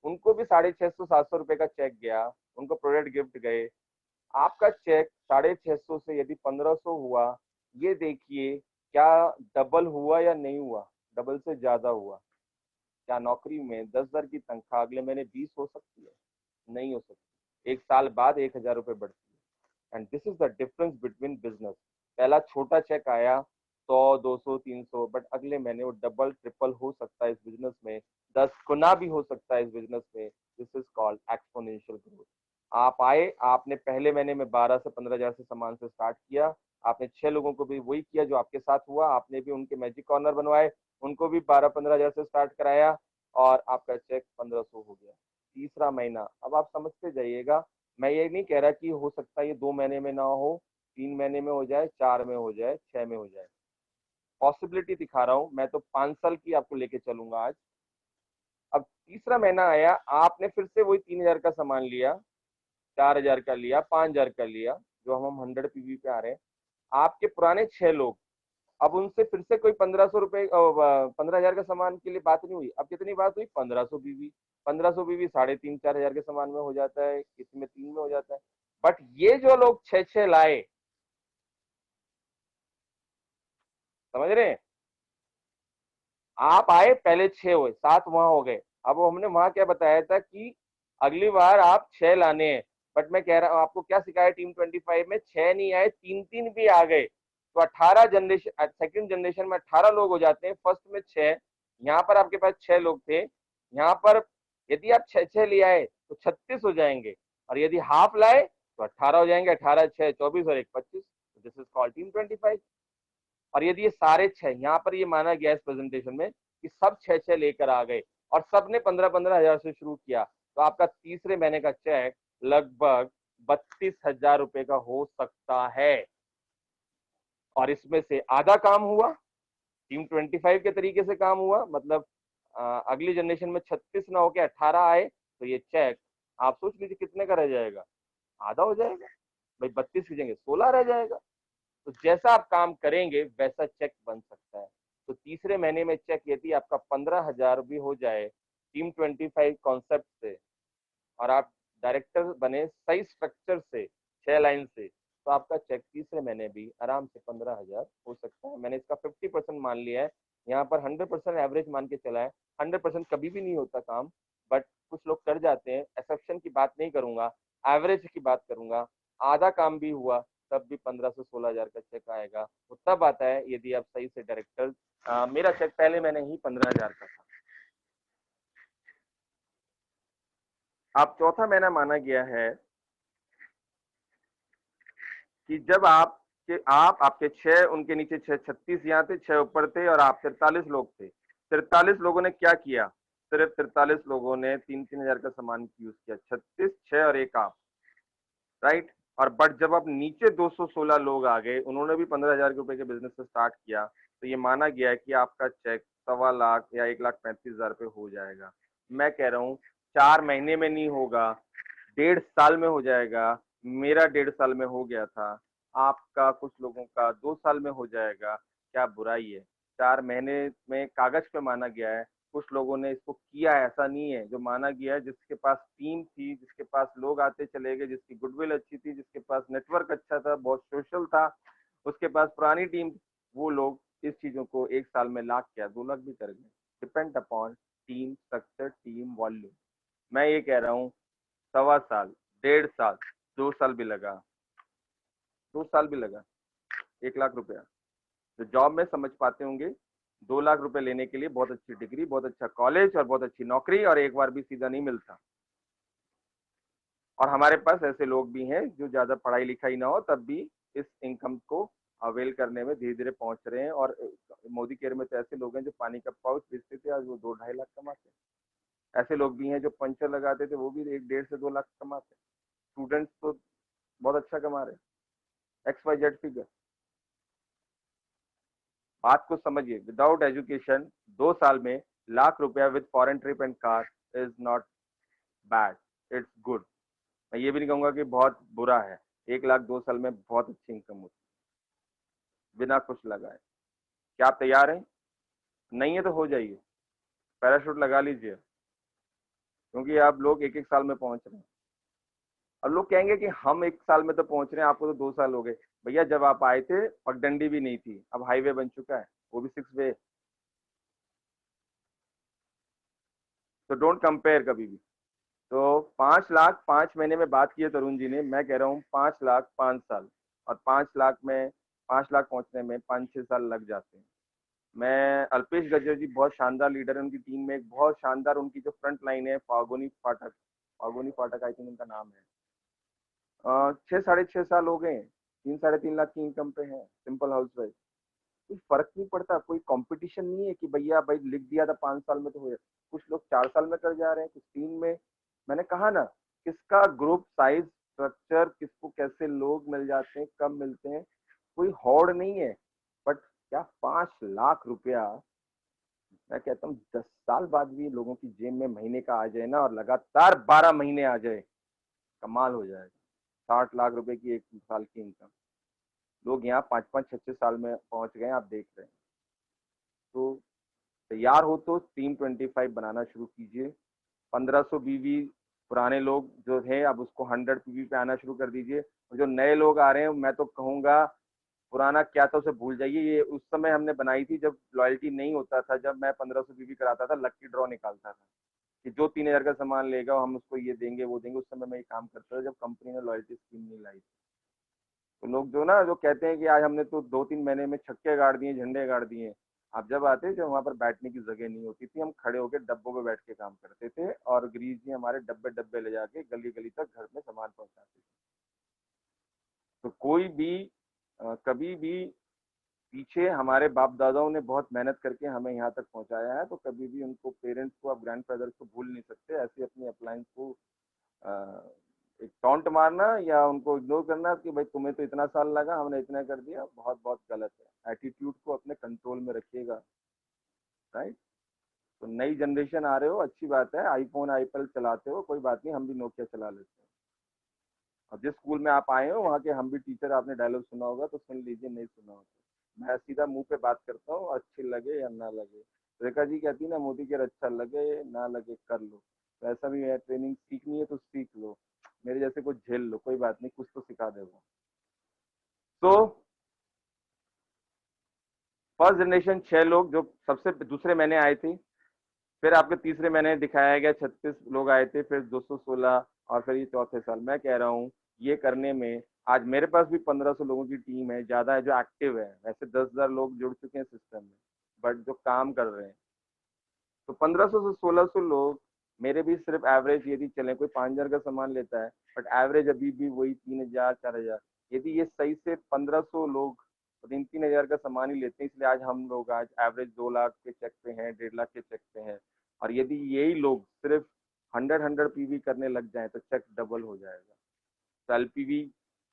उनको भी 650-700 रुपए का चेक गया, उनको प्रोडक्ट गिफ्ट गए। आपका चेक 650 से यदि 1500 हुआ, ये देखिए क्या डबल हुआ या नहीं हुआ? डबल से ज्यादा हुआ। क्या नौकरी में 10,000 की तनख्वाह अगले महीने 20 हो सकती है? नहीं हो सकती। एक साल बाद 1,000 रुपए बढ़ती है। And this is the difference between business. पहला छोटा चेक आया 100, 200, 300, बट अगले महीने वो डबल ट्रिपल हो सकता है इस बिजनेस में, 10 गुना भी हो सकता है इस बिजनेस में। This is called exponential growth. आप आए, आपने पहले महीने में 12 से 15 हजार से सामान से स्टार्ट किया, आपने 6 लोगों को भी वही किया जो आपके साथ हुआ, आपने भी उनके मैजिक कॉर्नर बनवाए, उनको भी 12-15 हजार से स्टार्ट कराया, और आपका चेक 1500 हो गया। तीसरा महीना, अब आप समझते जाइएगा। मैं ये नहीं कह रहा कि हो सकता है ये 2 महीने में ना हो, 3 महीने में हो जाए, 4 में हो जाए, 6 में हो जाए। पॉसिबिलिटी दिखा रहा हूं मैं, तो 5 साल की आपको लेके चलूंगा आज। अब तीसरा महीना आया, आपने फिर से वही 3,000 का सामान लिया, 4,000 का लिया, 5,000 का लिया, जो हम 100 पीवी पे आ रहे हैं। आपके पुराने 6 लोग, अब उनसे फिर से कोई 1500 रुपए 15,000 का सामान के लिए बात नहीं हुई। अब कितनी बात हुई? 1500 बीवी। 1500 बीवी 3,500-4,000 के सामान में हो जाता है, किसी में 3 में हो जाता है। बट ये जो लोग 6 लाए, समझ रहे हैं? आप आए, पहले 6 हुए, 7 वहां हो गए। अब हमने वहां क्या बताया था कि अगली बार आप 6 लाने हैं। बट मैं कह रहा हूं आपको क्या सिखाया टीम 25 में, 6 नहीं आए, 3-3 भी आ गए, तो 18 जनरेशन, सेकंड जनरेशन में 18 लोग हो जाते हैं, फर्स्ट में 6। यहाँ पर आपके पास 6 लोग थे, यहाँ पर यदि आप 6-6 ले आए तो 36 हो जाएंगे, और यदि हाफ लाए तो 18 हो जाएंगे। 18, 6, 24 और 1, 25। This is called team 25। और यदि ये सारे 6, यहाँ पर ये माना गया इस प्रेजेंटेशन में कि सब 6-6 लेकर आ गए और सबने 15-15 हजार से शुरू किया, तो आपका तीसरे महीने का चेक लगभग 32,000 रुपए का हो सकता है। और इसमें से आधा काम हुआ, टीम 25 के तरीके से काम हुआ, मतलब अगली जनरेशन में 36 ना होके 18 आए, तो ये चेक आप सोच लीजिए कितने का रह जाएगा? आधा हो जाएगा भाई, 32 की जगह 16 रह जाएगा। तो जैसा आप काम करेंगे वैसा चेक बन सकता है। तो तीसरे महीने में चेक यदि आपका 15,000 भी हो जाए टीम 25 कॉन्सेप्ट से, और आप डायरेक्टर बने सही स्ट्रक्चर से, 6 लाइन से, तो आपका चेक तीसरे महीने भी आराम से 15,000 हो सकता है। मैंने इसका 50% मान लिया है, यहाँ पर 100% एवरेज मान के चला है। 100% कभी भी नहीं होता काम, बट कुछ लोग कर जाते हैं। एक्सेप्शन की बात नहीं करूंगा, एवरेज की बात करूंगा। आधा काम भी हुआ तब भी 15 से 16,000 का चेक आएगा। वो तब आता है यदि आप सही से डायरेक्टर, मेरा चेक पहले महीने ही 15,000 का था। अब चौथा महीना माना गया है कि जब आप आपके 6, उनके नीचे 6, 36 यहाँ थे, 6 ऊपर थे, और आप 43 लोग थे। 43 लोगों ने क्या किया? सिर्फ 43 लोगों ने 3-3 हजार का सामान यूज किया। 36, 6 और 1 आप, राइट। और बट जब आप नीचे 216 लोग आ गए, उन्होंने भी 15,000 रुपए के बिजनेस से स्टार्ट किया, तो ये माना गया है कि आपका चेक 1.25 लाख या 1,35,000 रुपए हो जाएगा। मैं कह रहा हूँ 4 महीने में नहीं होगा, 1.5 साल में हो जाएगा। मेरा 1.5 साल में हो गया था, आपका कुछ लोगों का 2 साल में हो जाएगा। क्या बुराई है? 4 महीने में कागज पे माना गया है, कुछ लोगों ने इसको किया, ऐसा नहीं है। जो माना गया है, जिसके पास टीम थी, जिसके पास लोग आते चले गए, जिसकी गुडविल अच्छी थी, जिसके पास नेटवर्क अच्छा था, बहुत सोशल था, उसके पास पुरानी टीम, वो लोग इस चीजों को 1 साल में लाख क्या 2 लाख भी कर गए। Depend upon team structure, team volume. मैं ये कह रहा हूँ 1.25 साल, 1.5 साल, 2 साल भी लगा, 2 साल भी लगा, 1 लाख रुपया। जो जॉब में समझ पाते होंगे, 2 लाख रुपए लेने के लिए बहुत अच्छी डिग्री, बहुत अच्छा कॉलेज और बहुत अच्छी नौकरी, और एक बार भी सीधा नहीं मिलता। और हमारे पास ऐसे लोग भी हैं जो ज्यादा पढ़ाई लिखाई ना हो तब भी इस इनकम को अवेल करने में धीरे धीरे पहुंच रहे हैं। और मोदी केयर में तो ऐसे लोग हैं जो पानी का पाउच बेचते थे, आज वो 2-2.5 लाख कमाते हैं। ऐसे लोग भी हैं जो पंचर लगाते थे, वो भी 1, 1.5 से 2 लाख कमाते हैं। स्टूडेंट्स तो बहुत अच्छा कमा रहे हैं। XYZ figure. बात को समझिए, विदाउट एजुकेशन 2 साल में लाख रुपया with foreign trip and car is not bad, it's good. मैं ये भी नहीं कहूंगा कि बहुत बुरा है। 1 लाख 2 साल में बहुत अच्छी इनकम होती है बिना कुछ लगाए। क्या आप तैयार हैं? नहीं है तो हो जाइए, पैराशूट लगा लीजिए, क्योंकि आप लोग 1-1 साल में पहुंच रहे हैं। अब लोग कहेंगे कि हम 1 साल में तो पहुंच रहे हैं, आपको तो 2 साल हो गए। भैया जब आप आए थे पगडंडी भी नहीं थी, अब हाईवे बन चुका है, वो भी 6 वे। तो डोंट कंपेयर कभी भी। तो 5 लाख 5 महीने में बात की है तरुण जी ने, मैं कह रहा हूँ 5 लाख 5 साल, और 5 लाख में 5 लाख पहुंचने में 5-6 साल लग जाते हैं। मैं अल्पेश गजर जी बहुत शानदार लीडर है, उनकी टीम में एक बहुत शानदार उनकी जो फ्रंट लाइन है, फागोनी फाटक आई थिंक उनका नाम है। 6-6.5 साल हो गए, 3-3.5 लाख की इनकम पे है, सिंपल हाउस वाइफ। कोई फर्क नहीं पड़ता, कोई कंपटीशन नहीं है कि भैया भाई लिख दिया था 5 साल में तो हो जाए। कुछ लोग 4 साल में कर जा रहे हैं, कुछ 3 में। मैंने कहा ना, किसका ग्रुप साइज स्ट्रक्चर, किसको कैसे लोग मिल जाते हैं, कब मिलते हैं, कोई होड़ नहीं है। बट क्या 5 लाख रुपया, मैं कहता हूँ 10 साल बाद भी लोगों की जेब में महीने का आ जाए ना, और लगातार 12 महीने आ जाए, कमाल हो जाएगा। 60 लाख रुपए की 1 साल की इनकम, लोग यहाँ 5-5 6-6 साल में पहुंच गए, आप देख रहे हैं। तो तैयार हो तो टीम 25 बनाना शुरू कीजिए। 1500 बीवी पुराने लोग जो हैं, अब उसको 100 पीवी पे आना शुरू कर दीजिए। और जो नए लोग आ रहे हैं, मैं तो कहूँगा पुराना क्या था उसे भूल जाइए। ये उस समय हमने बनाई थी जब लॉयल्टी नहीं होता था, जब मैं 1500 बीवी कराता था, लक्की ड्रॉ निकालता था कि जो 3000 का सामान लेगा हम उसको ये देंगे वो देंगे। उस समय मैं ये काम करता था जब कंपनी ने लॉयल्टी स्कीम नहीं लाई। तो लोग जो ना जो कहते हैं कि आज हमने तो 2-3 महीने में छक्के गाड़ दिए, झंडे गाड़ दिए। आप जब आते जब वहाँ पर बैठने की जगह नहीं होती थी, हम खड़े होकर डब्बों पे बैठ के काम करते थे, और गिरीश जी हमारे डब्बे डब्बे ले जाके गली गली तक घर में सामान पहुंचाते थे। तो कोई भी कभी भी पीछे हमारे बाप दादाओं ने बहुत मेहनत करके हमें यहाँ तक पहुंचाया है, तो कभी भी उनको, पेरेंट्स को, आप ग्रैंड फादर को भूल नहीं सकते। ऐसे अपनी अप्लायंस को अ, एक टॉन्ट मारना या उनको इग्नोर करना कि भाई तुम्हें तो इतना साल लगा, हमने इतना कर दिया, बहुत बहुत गलत है। एटीट्यूड को अपने कंट्रोल में रखिएगा, राइट। तो नई जनरेशन आ रहे हो, अच्छी बात है, आईफोन आईपल चलाते हो, कोई बात नहीं, हम भी नोकिया चला लेते हैं। और जिस स्कूल में आप आए हो वहाँ के हम भी टीचर, आपने डायलॉग सुना होगा तो सुन लीजिए, नहीं सुना होगा मैं सीधा मुंह पे बात करता हूँ, अच्छी लगे या ना लगे। रेखा जी कहती है ना, मोदी केयर अच्छा लगे ना लगे कर लो। तो ऐसा भी है, ट्रेनिंग सीखनी है तो सीख लो, मेरे जैसे कुछ झेल लो, कोई बात नहीं, कुछ तो सिखा देगा। तो फर्स्ट जनरेशन 6 लोग जो सबसे दूसरे महीने आए थे, फिर आपके तीसरे महीने दिखाया गया 36 लोग आए थे, फिर 216, और फिर ये चौथे साल। मैं कह रहा हूँ ये करने में आज मेरे पास भी 1500 लोगों की टीम है, ज्यादा है जो एक्टिव है। वैसे 10,000 लोग जुड़ चुके हैं सिस्टम में, बट जो काम कर रहे हैं, तो 1500 से 1600 लोग। मेरे भी सिर्फ एवरेज यदि चले, कोई 5,000 का सामान लेता है, बट एवरेज अभी भी वही 3,000 4,000। यदि ये सही से 1500 लोग 3-3 हजार का सामान ही लेते हैं, इसलिए आज हम लोग आज एवरेज 2 लाख के चेक पे हैं, 1.5 लाख के चेक पे हैं। और यदि यही लोग सिर्फ 100 पीवी करने लग जाए तो चेक डबल हो जाएगा। तो एलपीवी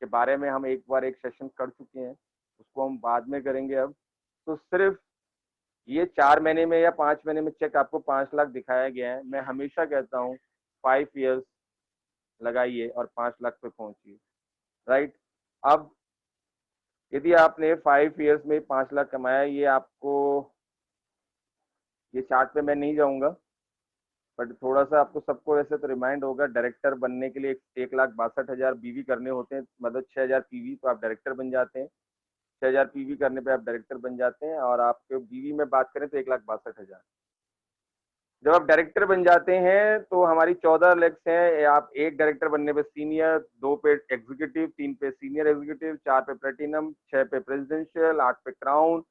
के बारे में हम एक बार एक सेशन कर चुके हैं, उसको हम बाद में करेंगे अब। तो सिर्फ ये 4 महीने में या 5 महीने में चेक आपको 5 लाख दिखाया गया है। मैं हमेशा कहता हूँ 5 years लगाइए और 5 लाख पे पहुंचिए, राइट। अब यदि आपने 5 years में 5 लाख कमाया, ये आपको, ये चार्ट पे मैं नहीं जाऊंगा, बट थोड़ा सा आपको सबको ऐसे तो रिमाइंड होगा, डायरेक्टर बनने के लिए 1,62,000 बीवी करने होते हैं, मतलब 6,000 पीवी तो आप डायरेक्टर बन जाते हैं। 6,000 पीवी करने पे आप डायरेक्टर बन जाते हैं, और आपके बीवी में बात करें तो 1,62,000। जब आप डायरेक्टर बन जाते हैं तो हमारी 14 लेग्स हैं। आप एक डायरेक्टर बनने पे सीनियर, 2 पे एग्जीक्यूटिव, 3 पे सीनियर एग्जीक्यूटिव, 4 पे प्लेटिनम, 6 पे प्रेसिडेंशियल, 8 पे क्राउन,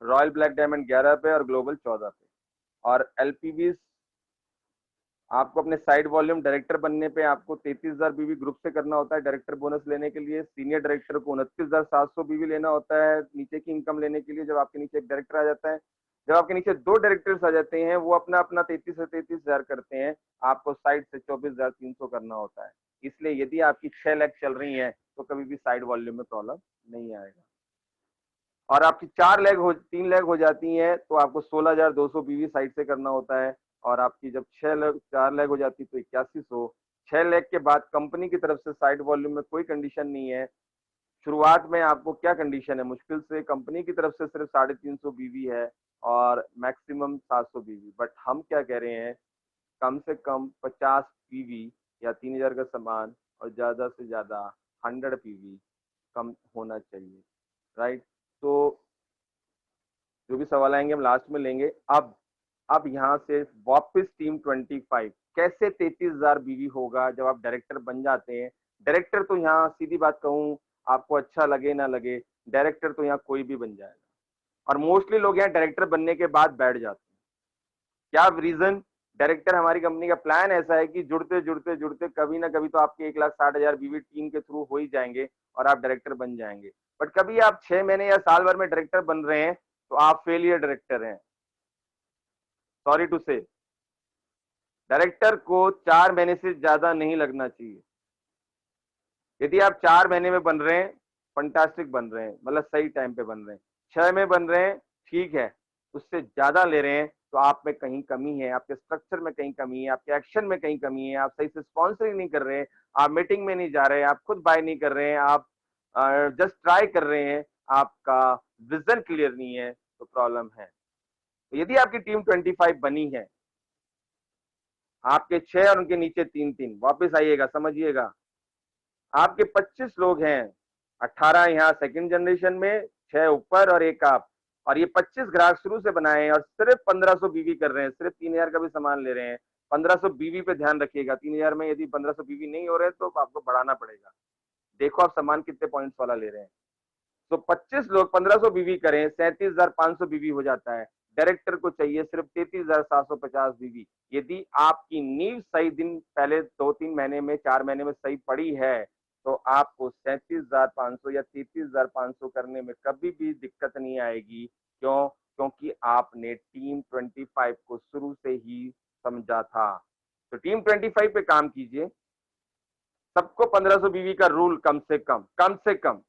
रॉयल ब्लैक डायमंड 11 पे, और ग्लोबल 14 पे। और एलपीवी आपको अपने साइड वॉल्यूम डायरेक्टर बनने पे आपको 33,000 बीवी ग्रुप से करना होता है डायरेक्टर बोनस लेने के लिए। सीनियर डायरेक्टर को 29,700 बीवी लेना होता है नीचे की इनकम लेने के लिए, जब आपके नीचे एक डायरेक्टर आ जाता है। जब आपके नीचे 2 डायरेक्टर्स आ जाते हैं, वो अपना अपना 33 से 33,000 करते हैं, आपको साइड से 24,300 करना होता है। इसलिए यदि आपकी 6 लाख चल रही है तो कभी भी साइड वॉल्यूम में प्रॉब्लम नहीं आएगा। और आपकी 4 लाख हो 3 लाख हो जाती है तो आपको 16,200 बीवी साइड से करना होता है। और आपकी जब 6 लाख 4 लाख हो जाती है तो 8100, 6 लाख के बाद कंपनी की तरफ से साइड वॉल्यूम में कोई कंडीशन नहीं है। शुरुआत में आपको क्या कंडीशन है, मुश्किल से कंपनी की तरफ से सिर्फ 350 बीवी है और मैक्सिमम 700 बीवी, बट हम क्या कह रहे हैं, कम से कम 50 पीवी या 3000 का सामान और ज्यादा से ज्यादा 100 पीवी कम होना चाहिए, राइट। तो जो भी सवाल आएंगे हम लास्ट में लेंगे। अब यहाँ से वापस टीम 25 कैसे 33,000 बीवी होगा जब आप डायरेक्टर बन जाते हैं। डायरेक्टर तो यहाँ सीधी बात कहूँ, आपको अच्छा लगे ना लगे, डायरेक्टर तो यहाँ कोई भी बन जाएगा, और मोस्टली लोग यहाँ डायरेक्टर बनने के बाद बैठ जाते हैं। क्या रीजन, डायरेक्टर हमारी कंपनी का प्लान ऐसा है कि जुड़ते जुड़ते जुड़ते कभी ना कभी तो आपके 1,60,000 बीवी टीम के थ्रू हो ही जाएंगे और आप डायरेक्टर बन जाएंगे। बट कभी आप 6 महीने या साल भर में डायरेक्टर बन रहे हैं तो आप फेलियर डायरेक्टर हैं, सॉरी टू से। डायरेक्टर को 4 महीने से ज्यादा नहीं लगना चाहिए। यदि आप 4 महीने में बन रहे हैं, फंटास्टिक बन रहे हैं, मतलब सही टाइम पे बन रहे हैं। 6 में बन रहे हैं, ठीक है, उससे ज्यादा ले रहे हैं तो आप में कहीं कमी है, आपके स्ट्रक्चर में कहीं कमी है, आपके एक्शन में कहीं कमी है, आप सही से स्पॉन्सरिंग नहीं कर रहे हैं, आप मीटिंग में नहीं जा रहे हैं, आप खुद बाय नहीं कर रहे हैं, आप जस्ट ट्राई कर रहे हैं, आपका विजन क्लियर नहीं है, तो प्रॉब्लम है। तो यदि आपकी टीम 25 बनी है, आपके 6 और उनके नीचे 3-3, वापस आइएगा, समझिएगा, आपके 25 लोग हैं, 18 यहाँ सेकंड जनरेशन में, 6 ऊपर और एक आप, और ये 25 ग्राहक शुरू से बनाए हैं और सिर्फ 1500 बीवी कर रहे हैं, सिर्फ 3000 का भी सामान ले रहे हैं। 1500 बीवी पे ध्यान रखिएगा, 3000 में यदि 1500 बीवी नहीं हो रहे तो आपको बढ़ाना पड़ेगा। देखो आप सामान कितने पॉइंट्स वाला ले रहे हैं। तो 25 लोग 1500 बीवी करें, 37,500 बीवी हो जाता है। डायरेक्टर को चाहिए सिर्फ 33,750 बीवी। यदि आपकी नींव सही दिन पहले 2-3 महीने में, 4 महीने में सही पड़ी है तो आपको 37,500 या 33,500 करने में कभी भी दिक्कत नहीं आएगी। क्यों? क्योंकि आपने टीम 25 को शुरू से ही समझा था। तो टीम 25 पे काम कीजिए। सबको 1500 बीवी का रूल, कम से कम।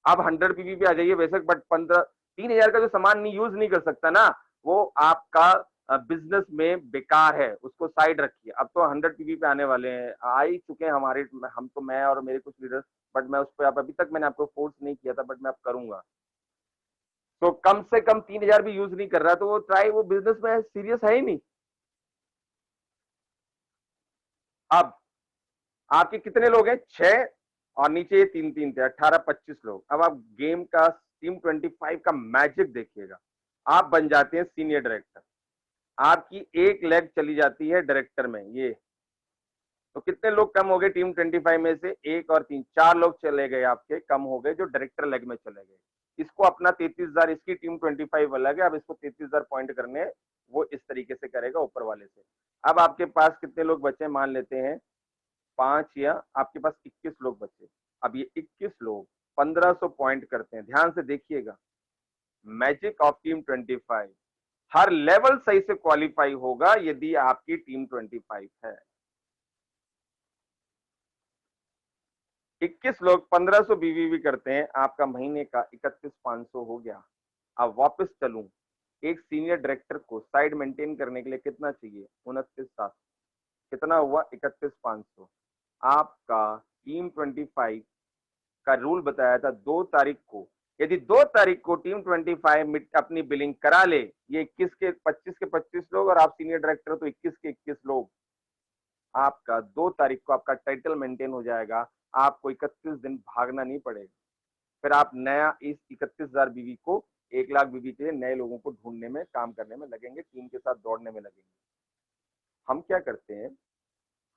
आप 100 पीवी पे आ जाइए बेशक, बट 3,000 का जो सामान नहीं यूज नहीं कर सकता ना, वो आपका बिजनेस में बेकार है, उसको साइड रखिए। अब तो 100 पीवी पे आने वाले हैं, आ ही चुके हैं हमारे, हम तो, मैं और मेरे कुछ लीडर्स, बट मैं उस पर, अभी तक मैंने आपको फोर्स नहीं किया था, बट मैं अब करूंगा। तो कम से कम 3,000 भी यूज नहीं कर रहा तो वो ट्राई, वो बिजनेस में सीरियस है ही नहीं। अब आपके कितने लोग हैं? 6 और नीचे ये 3-3 थे, 18-25 लोग। अब आप गेम का टीम 25 का मैजिक देखिएगा। आप बन जाते हैं सीनियर डायरेक्टर, आपकी एक लेग चली जाती है डायरेक्टर में। ये तो कितने लोग कम हो गए टीम 25 में से? 1 और 3, 4 लोग चले गए आपके, कम हो गए, जो डायरेक्टर लेग में चले गए। इसको अपना 33,000, इसकी टीम 25 अलग है, अब इसको 33,000 पॉइंट करने, वो इस तरीके से करेगा ऊपर वाले से। अब आपके पास कितने लोग बचे, मान लेते हैं 5, या आपके पास 21 लोग बचे। अब ये 21 लोग 1500 पॉइंट करते हैं, ध्यान से देखिएगा, magic of team 25। Her level सही से क्वालिफाई होगा यदि आपकी टीम 25 है। 21 लोग 1500 बीवी भी करते हैं, आपका महीने का 31,500 हो गया। अब वापस चलूं, एक सीनियर डायरेक्टर को साइड मेंटेन करने के लिए कितना चाहिए? 29,700। कितना हुआ? 31,500। आपका टीम 25 का रूल बताया था 2 तारीख को, यदि 2 तारीख को टीम 25 अपनी बिलिंग करा ले, ये 21 के 25 लोग, और आप सीनियर डायरेक्टर तो 21 के 21 लोग, आपका 2 तारीख को आपका टाइटल मेंटेन हो जाएगा। आपको 31 दिन भागना नहीं पड़ेगा। फिर आप नया इस 31,000 बीवी को 1 लाख बीवी के लिए नए लोगों को ढूंढने में, काम करने में लगेंगे, टीम के साथ दौड़ने में लगेंगे। हम क्या करते हैं,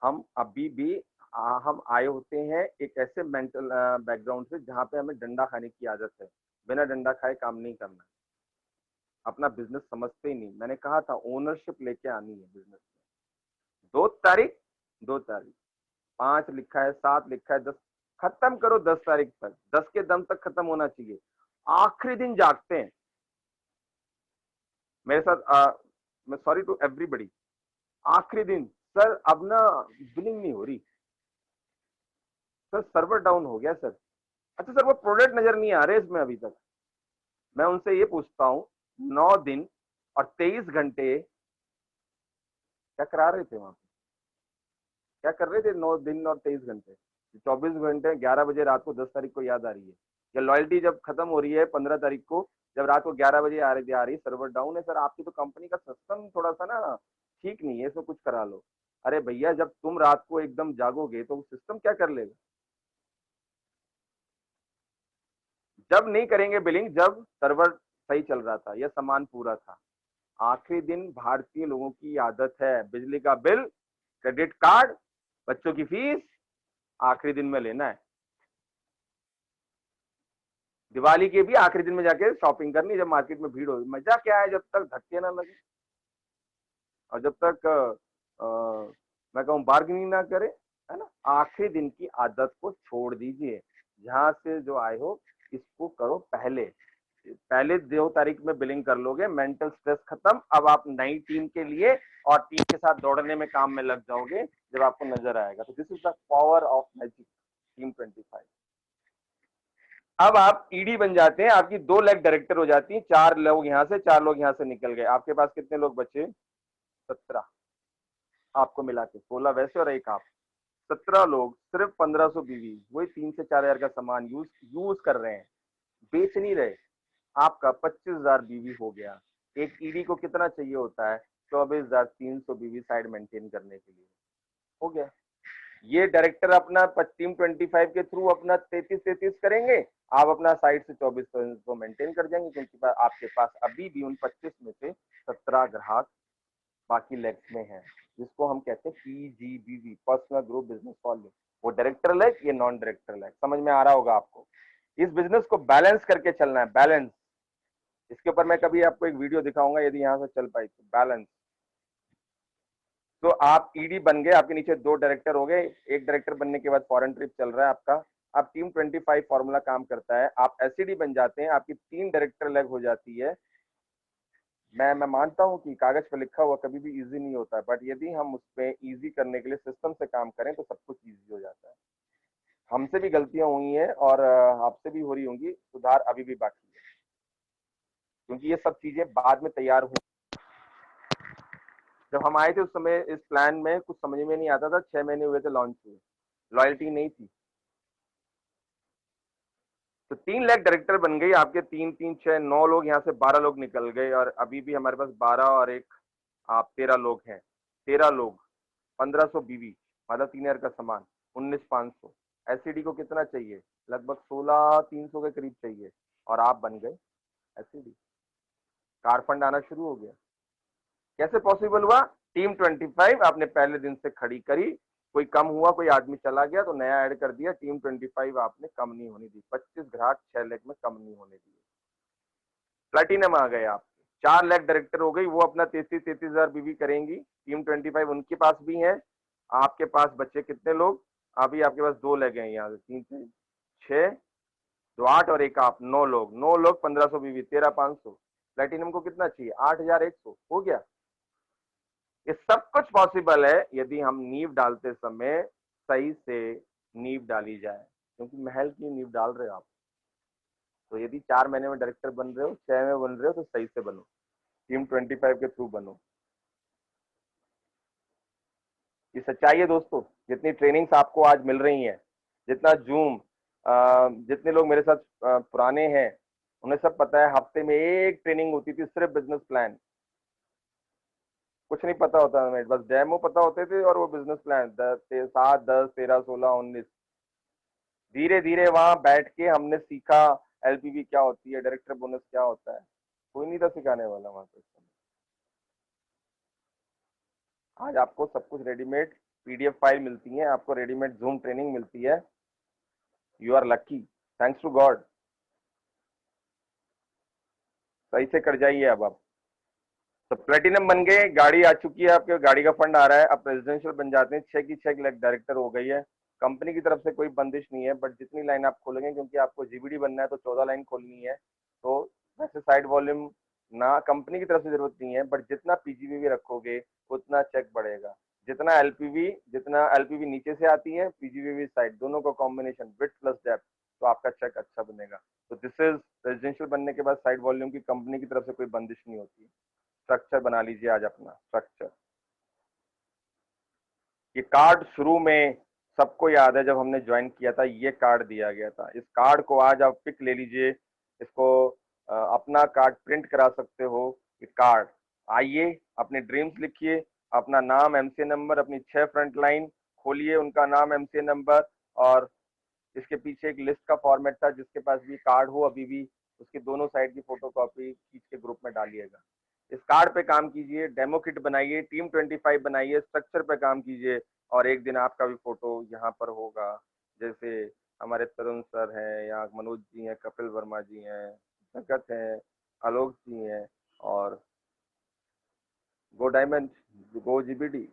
हम अभी भी हम आए होते हैं एक ऐसे मेंटल बैकग्राउंड से जहां पे हमें डंडा खाने की आदत है। बिना डंडा खाए काम नहीं करना, अपना बिजनेस समझते ही नहीं। मैंने कहा था ओनरशिप लेके आनी है बिजनेस में। 2 तारीख, 2 तारीख, 5 लिखा है, 7 लिखा है, 10, खत्म करो 10 तारीख तक, 10 के दम तक खत्म होना चाहिए। आखिरी दिन जागते हैं मेरे साथ, मैं सॉरी टू एवरीबडी, आखिरी दिन, सर अब ना बिलिंग नहीं हो रही, सर सर्वर डाउन हो गया सर। अच्छा सर वो प्रोडक्ट नजर नहीं आ रहे इसमें अभी तक। मैं उनसे ये पूछता हूँ, 9 दिन और 23 घंटे क्या करा रहे थे वहां पे? क्या कर रहे थे 9 दिन और 23 घंटे, 24 घंटे 11 बजे रात को 10 तारीख को याद आ रही है, या लॉयल्टी जब खत्म हो रही है 15 तारीख को, जब रात को 11 बजे आ रही सर्वर डाउन है सर, आपकी तो कंपनी का सिस्टम थोड़ा सा ना ठीक नहीं है, इसमें कुछ करा लो। अरे भैया जब तुम रात को एकदम जागोगे तो सिस्टम क्या कर लेगा? जब नहीं करेंगे बिलिंग, जब सर्वर सही चल रहा था या सामान पूरा था। आखिरी दिन भारतीय लोगों की आदत है बिजली का बिल, क्रेडिट कार्ड, बच्चों की फीस आखिरी दिन में लेना है। दिवाली के भी आखिरी दिन में जाके शॉपिंग करनी, जब मार्केट में भीड़ हो। मजा क्या है जब तक धक्के ना लगे और जब तक मैं कहूँ बार्गेनिंग ना करे, है ना। आखिरी दिन की आदत को छोड़ दीजिए, जहां से जो आए हो इसको करो पहले। पहले 2 तारीख में बिलिंग कर लोगे, मेंटल स्ट्रेस खत्म। अब आप नई टीम के लिए और टीम के साथ दौड़ने में काम में लग जाओगे जब आपको नजर आएगा। तो this is the power of magic team 25। अब आप ईडी बन जाते हैं, आपकी 2 लाख डायरेक्टर हो जाती है, 4 लोग यहाँ से 4 लोग यहाँ से निकल गए, आपके पास कितने लोग बचे? 17। आपको मिला के 16 वैसे और एक आप, 17 लोग, सिर्फ 1500 बीवी, वही 3 से 4 हजार का सामान यूज यूज कर रहे हैं, बेच नहीं रहे। आपका 25,000 बीवी हो गया। एक ईडी को कितना चाहिए होता है? 24,300 बीवी साइड मेंटेन करने के लिए, हो गया। ये डायरेक्टर अपना टीम 25 के थ्रू अपना 33 करेंगे, आप अपना साइड से 24 को मेंटेन कर जाएंगे, क्योंकि आपके पास अभी भी उन 25 में से 17 ग्राहक बाकी लेग्स में है, जिसको हम कहते हैं पीजीबीवी, पर्सनल ग्रुप बिजनेस वॉल्यूम। वो डायरेक्टर लेग, ये नॉन डायरेक्टर लेग। समझ में आ रहा होगा आपको? इस बिजनेस को बैलेंस करके चलना है, बैलेंस। इसके ऊपर मैं कभी आपको एक वीडियो दिखाऊंगा, यदि यहाँ से चल पाई तो। बैलेंस। तो आप ईडी बन गए, आपके नीचे 2 डायरेक्टर हो गए। एक डायरेक्टर बनने के बाद फॉरेन ट्रिप चल रहा है आपका। अब टीम 25 फॉर्मूला काम करता है, आप एसईडी बन जाते हैं, आपकी 3 डायरेक्टर लेग हो जाती है। मैं मानता हूं कि कागज पर लिखा हुआ कभी भी इजी नहीं होता है, बट यदि हम उस पर इजी करने के लिए सिस्टम से काम करें तो सब कुछ इजी हो जाता है। हमसे भी गलतियां हुई हैं और आपसे भी हो रही होंगी, सुधार अभी भी बाकी है, क्योंकि ये सब चीजें बाद में तैयार हुई। जब हम आए थे उस समय इस प्लान में कुछ समझ में नहीं आता था, 6 महीने हुए थे लॉन्च हुए, लॉयल्टी नहीं थी। तो 3 लाख डायरेक्टर बन गई आपके, 3 3 6 9 लोग, यहाँ से 12 लोग निकल गए, और अभी भी हमारे पास 12 और एक आप 13 लोग हैं। 13 लोग, 1500 बीवी, मतलब 3 हजार का सामान, 19,500। एसईडी को कितना चाहिए? लगभग 16,300 के करीब चाहिए, और आप बन गए एसईडी। कार फंड आना शुरू हो गया। कैसे पॉसिबल हुआ? टीम 25 आपने पहले दिन से खड़ी करी, कोई कम हुआ, कोई आदमी चला गया तो नया ऐड कर दिया। टीम 25 आपने कम नहीं होने दी, 25 ग्राहक 6 लाख में कम नहीं होने दिए। प्लेटिनम आ गए आप, 4 लाख डायरेक्टर हो गई, वो अपना 33,000 बीवी करेंगी। टीम 25 उनके पास भी है। आपके पास बच्चे कितने लोग? अभी आपके पास 2 लाख हैं, यहाँ से 3 से 6, 2 8 और एक आप, 9 लोग, 9 लोग 1500 बीवी, 13,500। प्लेटिनम को कितना चाहिए? 8,100। हो गया। ये सब कुछ पॉसिबल है यदि हम नींव डालते समय सही से नींव डाली जाए, क्योंकि महल की नींव डाल रहे हो आप। तो यदि 4 महीने में डायरेक्टर बन रहे हो, 6 में बन रहे हो, तो सही से बनो, टीम 25 के थ्रू बनो। ये सच्चाई है दोस्तों। जितनी ट्रेनिंग्स आपको आज मिल रही हैं, जितना जूम, जितने लोग मेरे साथ पुराने हैं, उन्हें सब पता है, हफ्ते में एक ट्रेनिंग होती थी, सिर्फ बिजनेस प्लान। कुछ नहीं पता होता हमें, बस डेमो पता होते थे और वो बिजनेस प्लान 7 10 13 16 19। धीरे धीरे वहां बैठ के हमने सीखा एलपीवी क्या होती है, डायरेक्टर बोनस क्या होता है। कोई नहीं था सिखाने वाला वहां पे। आज आपको सब कुछ रेडीमेड पीडीएफ फाइल मिलती है, आपको रेडीमेड जूम ट्रेनिंग मिलती है। You are lucky, thanks to God. सही से कर जाइए अब आप। तो प्लेटिनम बन गए, गाड़ी आ चुकी है आपके, गाड़ी का फंड आ रहा है, अब प्रेसिडेंशियल बन जाते हैं, 6 की 6 लाख डायरेक्टर हो गई है। कंपनी की तरफ से कोई बंदिश नहीं है, बट जितनी लाइन आप खोलेंगे, क्योंकि आपको जीबीडी बनना है तो 14 लाइन खोलनी है। तो वैसे साइड वॉल्यूम ना कंपनी की तरफ से जरूरत नहीं है, बट जितना पीजीबीवी रखोगे उतना चेक बढ़ेगा। जितना एलपीवी नीचे से आती है, पीजीबीवी साइड, दोनों का कॉम्बिनेशन विड्थ प्लस डेप्थ, तो आपका चेक अच्छा बनेगा। तो दिस इज रेजिडेंशियल बनने के बाद साइड वॉल्यूम की कंपनी की तरफ से कोई बंदिश नहीं होती। स्ट्रक्चर बना लीजिए आज अपना स्ट्रक्चर। ये कार्ड शुरू में सबको याद है, जब हमने ज्वाइन किया था ये कार्ड दिया गया था। इस कार्ड को आज आप पिक ले लीजिए, इसको अपना कार्ड प्रिंट करा सकते हो। ये कार्ड, आइए अपने ड्रीम्स लिखिए, अपना नाम, एमसीए नंबर, अपनी 6 फ्रंट लाइन खोलिए, उनका नाम, एमसीए नंबर, और इसके पीछे एक लिस्ट का फॉर्मेट था, जिसके पास भी कार्ड हो अभी भी उसके दोनों साइड की फोटोकॉपी खींच के ग्रुप में डालिएगा। इस कार्ड पे काम कीजिए, डेमो किट बनाइए, टीम 25 बनाइए, स्ट्रक्चर पे काम कीजिए, और एक दिन आपका भी फोटो यहाँ पर होगा। जैसे हमारे तरुण सर हैं, या मनोज जी हैं, कपिल वर्मा जी हैं, जगत हैं, आलोक जी हैं, और गो डायमंड, गो जीबीडी,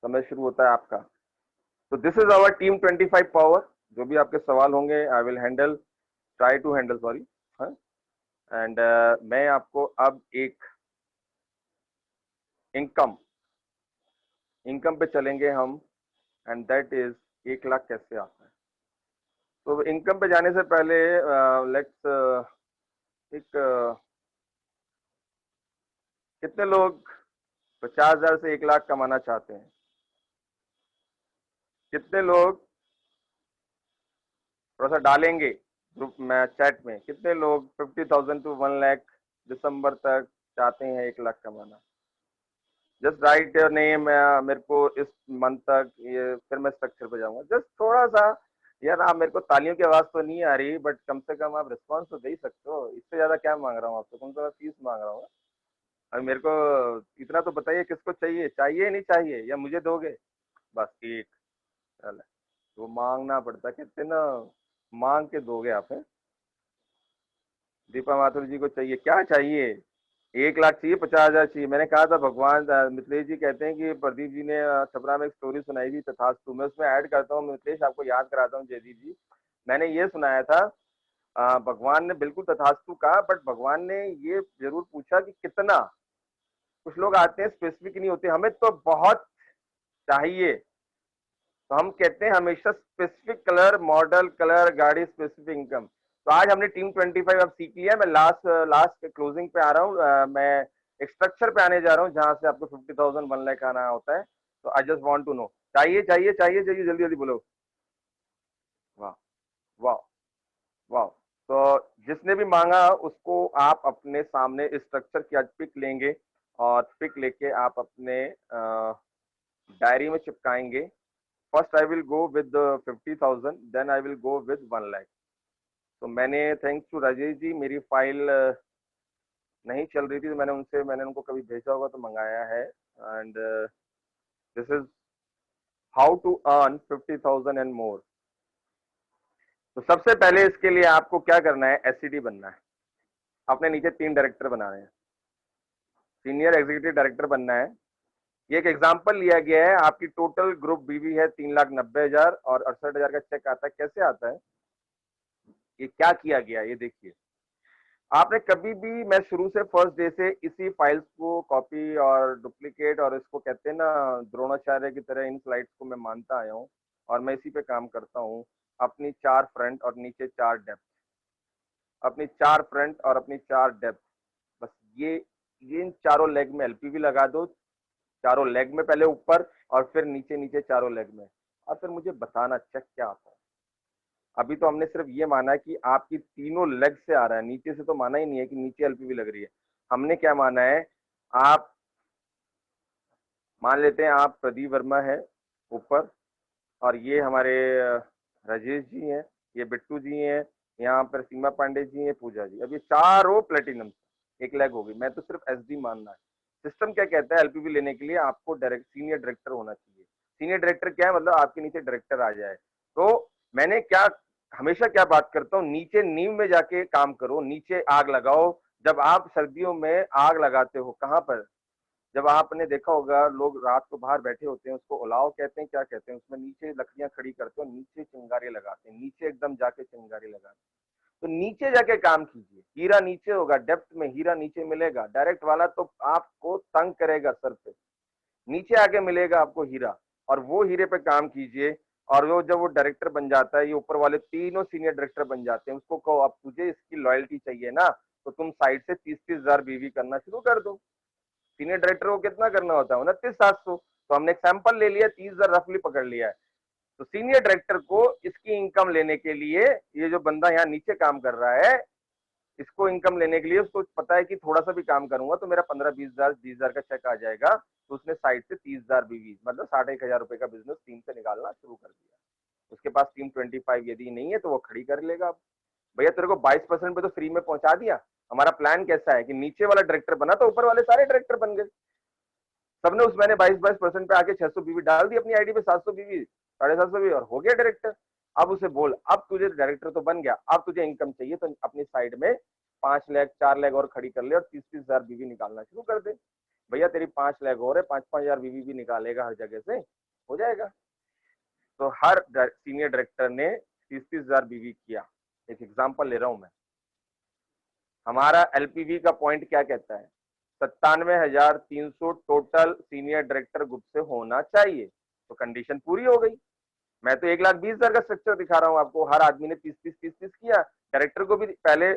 समय शुरू होता है आपका। तो this is our team 25 power. जो भी आपके सवाल होंगे I will handle, try to handle, sorry. And मैं आपको अब एक इनकम इनकम पे चलेंगे हम, एंड दैट इज 1 लाख कैसे आता है। तो इनकम पे जाने से पहले लेट्स एक कितने लोग 50,000 से 1 लाख कमाना चाहते हैं? कितने लोग थोड़ा सा डालेंगे ग्रुप में, चैट में, कितने लोग 50,000 टू 1 लाख दिसंबर तक चाहते हैं 1 लाख कमाना? Just right your name. मेरे को इस मंथ तक ये, फिर मैं स्ट्रक्चर पे जाऊंगा। जस्ट थोड़ा सा यार, आप मेरे को तालियों की आवाज तो नहीं आ रही, बट कम से कम आप रिस्पॉन्स तो दे ही सकते हो। इससे ज्यादा क्या मांग रहा हूँ आपसे, कौन सा फीस मांग रहा हूँ। अब मेरे को इतना तो बताइए, किसको चाहिए, चाहिए नहीं चाहिए, या मुझे दोगे? बस ठीक, चल। वो मांगना पड़ता, कहते ना, मांग के दोगे आप, हैं? दीपा माथुर जी को चाहिए, क्या चाहिए? 1 लाख चाहिए, 50,000 चाहिए? मैंने कहा था भगवान, मिथिलेश जी कहते हैं कि प्रदीप जी ने छपरा में एक स्टोरी सुनाई थी, तथास्तु। मैं उसमें ऐड करता हूँ, मिथिलेश आपको याद कराता हूँ, जयदीप जी। मैंने ये सुनाया था, भगवान ने बिल्कुल तथास्तु कहा, बट भगवान ने ये जरूर पूछा कि कितना। कुछ लोग आते हैं, स्पेसिफिक नहीं होते, हमें तो बहुत चाहिए, तो हम कहते हैं हमेशा स्पेसिफिक कलर, मॉडल, कलर, गाड़ी, स्पेसिफिक इनकम। तो आज हमने टीम 25 अब सीख लिया। मैं लास्ट लास्ट क्लोजिंग पे आ रहा हूँ। मैं एक स्ट्रक्चर पे आने जा रहा हूँ, जहां से आपको 50,000 1 लाख आना होता है। तो I just want to know, चाहिए चाहिए चाहिए चाहिए, जल्दी जल्दी बोलो। वाह, वाह, वाह। तो जिसने भी मांगा उसको आप अपने सामने स्ट्रक्चर की आज पिक लेंगे, और पिक लेके आप अपने डायरी में चिपकाएंगे। First I will go with 50,000, then I will go with 1 lakh. तो मैंने, थैंक्स टू राजेश जी, मेरी फाइल नहीं चल रही थी, तो मैंने उनको कभी भेजा होगा तो मंगाया है। And this is how to earn 50,000 and more. तो सबसे पहले इसके लिए आपको क्या करना है, एससीडी बनना है। अपने नीचे 3 डायरेक्टर बनाने हैं, सीनियर एग्जीक्यूटिव डायरेक्टर बनना है। ये एक एग्जाम्पल लिया गया है। आपकी टोटल ग्रुप बीवी है 3,90,000, और 68,000 का चेक आता है। कैसे आता है, ये क्या किया गया, ये देखिए। आपने कभी भी, मैं शुरू से फर्स्ट डे से इसी फाइल्स को कॉपी और डुप्लीकेट, और इसको कहते हैं ना, द्रोणाचार्य की तरह इन स्लाइड्स को मैं मानता आया हूँ, और मैं इसी पे काम करता हूँ। अपनी 4 फ्रंट और नीचे 4 डेप्थ, अपनी 4 फ्रंट और अपनी 4 डेप्थ, बस ये इन चारों लेग में एलपीवी लगा दो। चारों लेग में पहले ऊपर, और फिर नीचे नीचे चारों लेग में, और फिर मुझे बताना चेक क्या आता है। अभी तो हमने सिर्फ ये माना कि आपकी तीनों लेग से आ रहा है, नीचे से तो माना ही नहीं है कि नीचे एलपीवी लग रही है। हमने क्या माना है, आप मान लेते हैं आप प्रदीप वर्मा है ऊपर, और ये हमारे राजेश जी हैं, ये बिट्टू जी हैं, यहाँ पर सीमा पांडे जी हैं, पूजा जी। अब ये चारों प्लेटिनम, एक लेग होगी। मैं तो सिर्फ एसडी मानना है। सिस्टम क्या कहता है, एलपीवी लेने के लिए आपको डायरेक्ट सीनियर डायरेक्टर होना चाहिए। सीनियर डायरेक्टर क्या है, मतलब आपके नीचे डायरेक्टर आ जाए। तो मैंने क्या, हमेशा क्या बात करता हूँ, नीचे नींव में जाके काम करो, नीचे आग लगाओ। जब आप सर्दियों में आग लगाते हो, कहाँ पर, जब आपने देखा होगा लोग रात को बाहर बैठे होते हैं, उसको उलाव कहते हैं, क्या कहते हैं, उसमें नीचे लकड़ियां खड़ी करते हो, नीचे चिंगारी लगाते हैं, नीचे एकदम जाके चिंगारी लगाते हैं। तो नीचे जाके काम कीजिए, हीरा नीचे होगा, डेप्थ में हीरा नीचे मिलेगा। डायरेक्ट वाला तो आपको तंग करेगा सर पे, नीचे आके मिलेगा आपको हीरा, और वो हीरे पे काम कीजिए। और वो जब वो डायरेक्टर बन जाता है, ये ऊपर वाले तीनों सीनियर डायरेक्टर बन जाते हैं, उसको कहो अब तुझे इसकी लॉयल्टी चाहिए ना, तो तुम साइड से 30-30 हजार बीवी करना शुरू कर दो। सीनियर डायरेक्टर को कितना करना होता है, 29,700। तो हमने एक सैंपल ले लिया, 30,000 रफली पकड़ लिया है। तो सीनियर डायरेक्टर को इसकी इनकम लेने के लिए, ये जो बंदा यहाँ नीचे काम कर रहा है, इसको इनकम लेने के लिए उसको पता है कि थोड़ा सा भी काम करूंगा तो मेरा 15-20,000 20,000 का चेक आ जाएगा। तो उसने साइड से 30,000 बीवी मतलब 61,000 रुपए का बिजनेस टीम से निकालना शुरू कर दिया। उसके पास टीम 25 यदि नहीं है तो वो खड़ी कर लेगा। भैया तेरे को 22% पे तो फ्री में पहुंचा दिया। हमारा प्लान कैसा है कि नीचे वाला डायरेक्टर बना तो ऊपर वाले सारे डायरेक्टर बन गए। सबने उस मैंने 22% पे आके 600 बीवी डाल दी अपनी आईडी पे, 700 बीवी 750 बीवी, और हो गया डायरेक्टर। अब उसे बोल, अब तुझे डायरेक्टर तो बन गया, अब तुझे इनकम चाहिए तो अपनी साइड में 5 लाख 4 लाख और खड़ी कर ले और 30-30,000 बीवी निकालना शुरू कर दे। भैया तेरी 5 लाख और है, 5-5 हजार बीवी भी निकालेगा हर जगह से, हो जाएगा। तो हर सीनियर डायरेक्टर ने 30-30,000 बीवी किया। एक एग्जाम्पल ले रहा हूं मैं। हमारा एलपीवी का पॉइंट क्या कहता है? 97,300 टोटल सीनियर डायरेक्टर ग्रुप से होना चाहिए। तो कंडीशन पूरी हो गई। मैं तो 1,20,000 का स्ट्रक्चर दिखा रहा हूं आपको, हर आदमी ने 30-30 किया। डायरेक्टर को भी पहले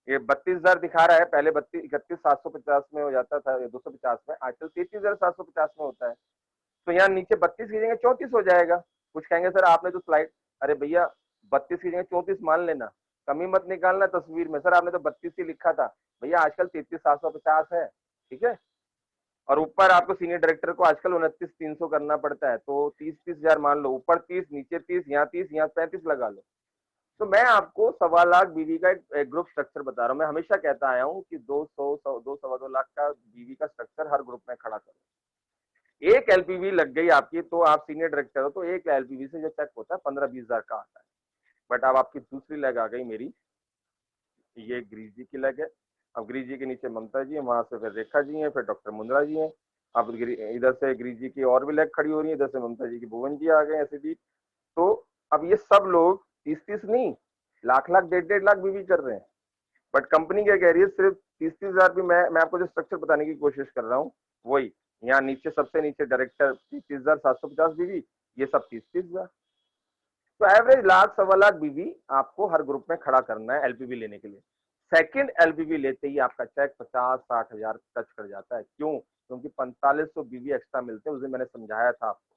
ये 32,000 दिखा रहा है, पहले 31,750 में हो जाता था, 250 में, आजकल 33,750 में होता है। तो यहाँ नीचे 32 की जगह 34 हो जाएगा। कुछ कहेंगे सर आपने तो स्लाइड, अरे भैया 32 की जगह 34 मान लेना, कमी मत निकालना तस्वीर में। सर आपने तो 32 ही लिखा था। भैया आजकल 33,750 है, ठीक है। और ऊपर आपको सीनियर डायरेक्टर को आजकल 29,300 करना पड़ता है, तो 30-30,000 मान लो, ऊपर 30 नीचे 30, यहाँ 30 यहाँ 35 लगा लो। तो मैं आपको 1.25 लाख बीवी का एक ग्रुप स्ट्रक्चर बता रहा हूँ। मैं हमेशा कहता आया हूँ कि 2 2.25 लाख का बीवी का स्ट्रक्चर हर ग्रुप में खड़ा करो। एक एलपीवी लग गई आपकी तो आप सीनियर डायरेक्टर हो, तो एक एलपीवी से जो चेक होता है 15-20,000 का आता है। बट अब आपकी दूसरी लेग आ गई मेरी, ये गिरीश जी की लेग है। अब गिरीश जी के नीचे ममता जी है, वहां से फिर रेखा जी हैं, फिर डॉक्टर मुंद्रा जी हैं। अब इधर से गिरीश जी की और भी लेग खड़ी हो रही है, इधर से ममता जी की भुवन जी आ गए ऐसे। तो अब ये सब लोग 30-30 नहीं, लाख लाख 1.5-1.5 लाख भी कर रहे हैं। बट कंपनी क्या कह रही है, सिर्फ 30-30,000 भी। मैं आपको जो स्ट्रक्चर बताने की कोशिश कर रहा हूँ वही, यहाँ नीचे सबसे नीचे डायरेक्टर 30,750 बीवी, ये सब 30-30,000। तो एवरेज लाख 1.25 लाख बीवी आपको हर ग्रुप में खड़ा करना है एलपीवी लेने के लिए। सेकंड एलपीवी लेते ही आपका चेक 50-60 हजार टच कर जाता है। क्यों? क्योंकि 4500 बीवी एक्स्ट्रा मिलते हैं, उसे मैंने समझाया था आपको।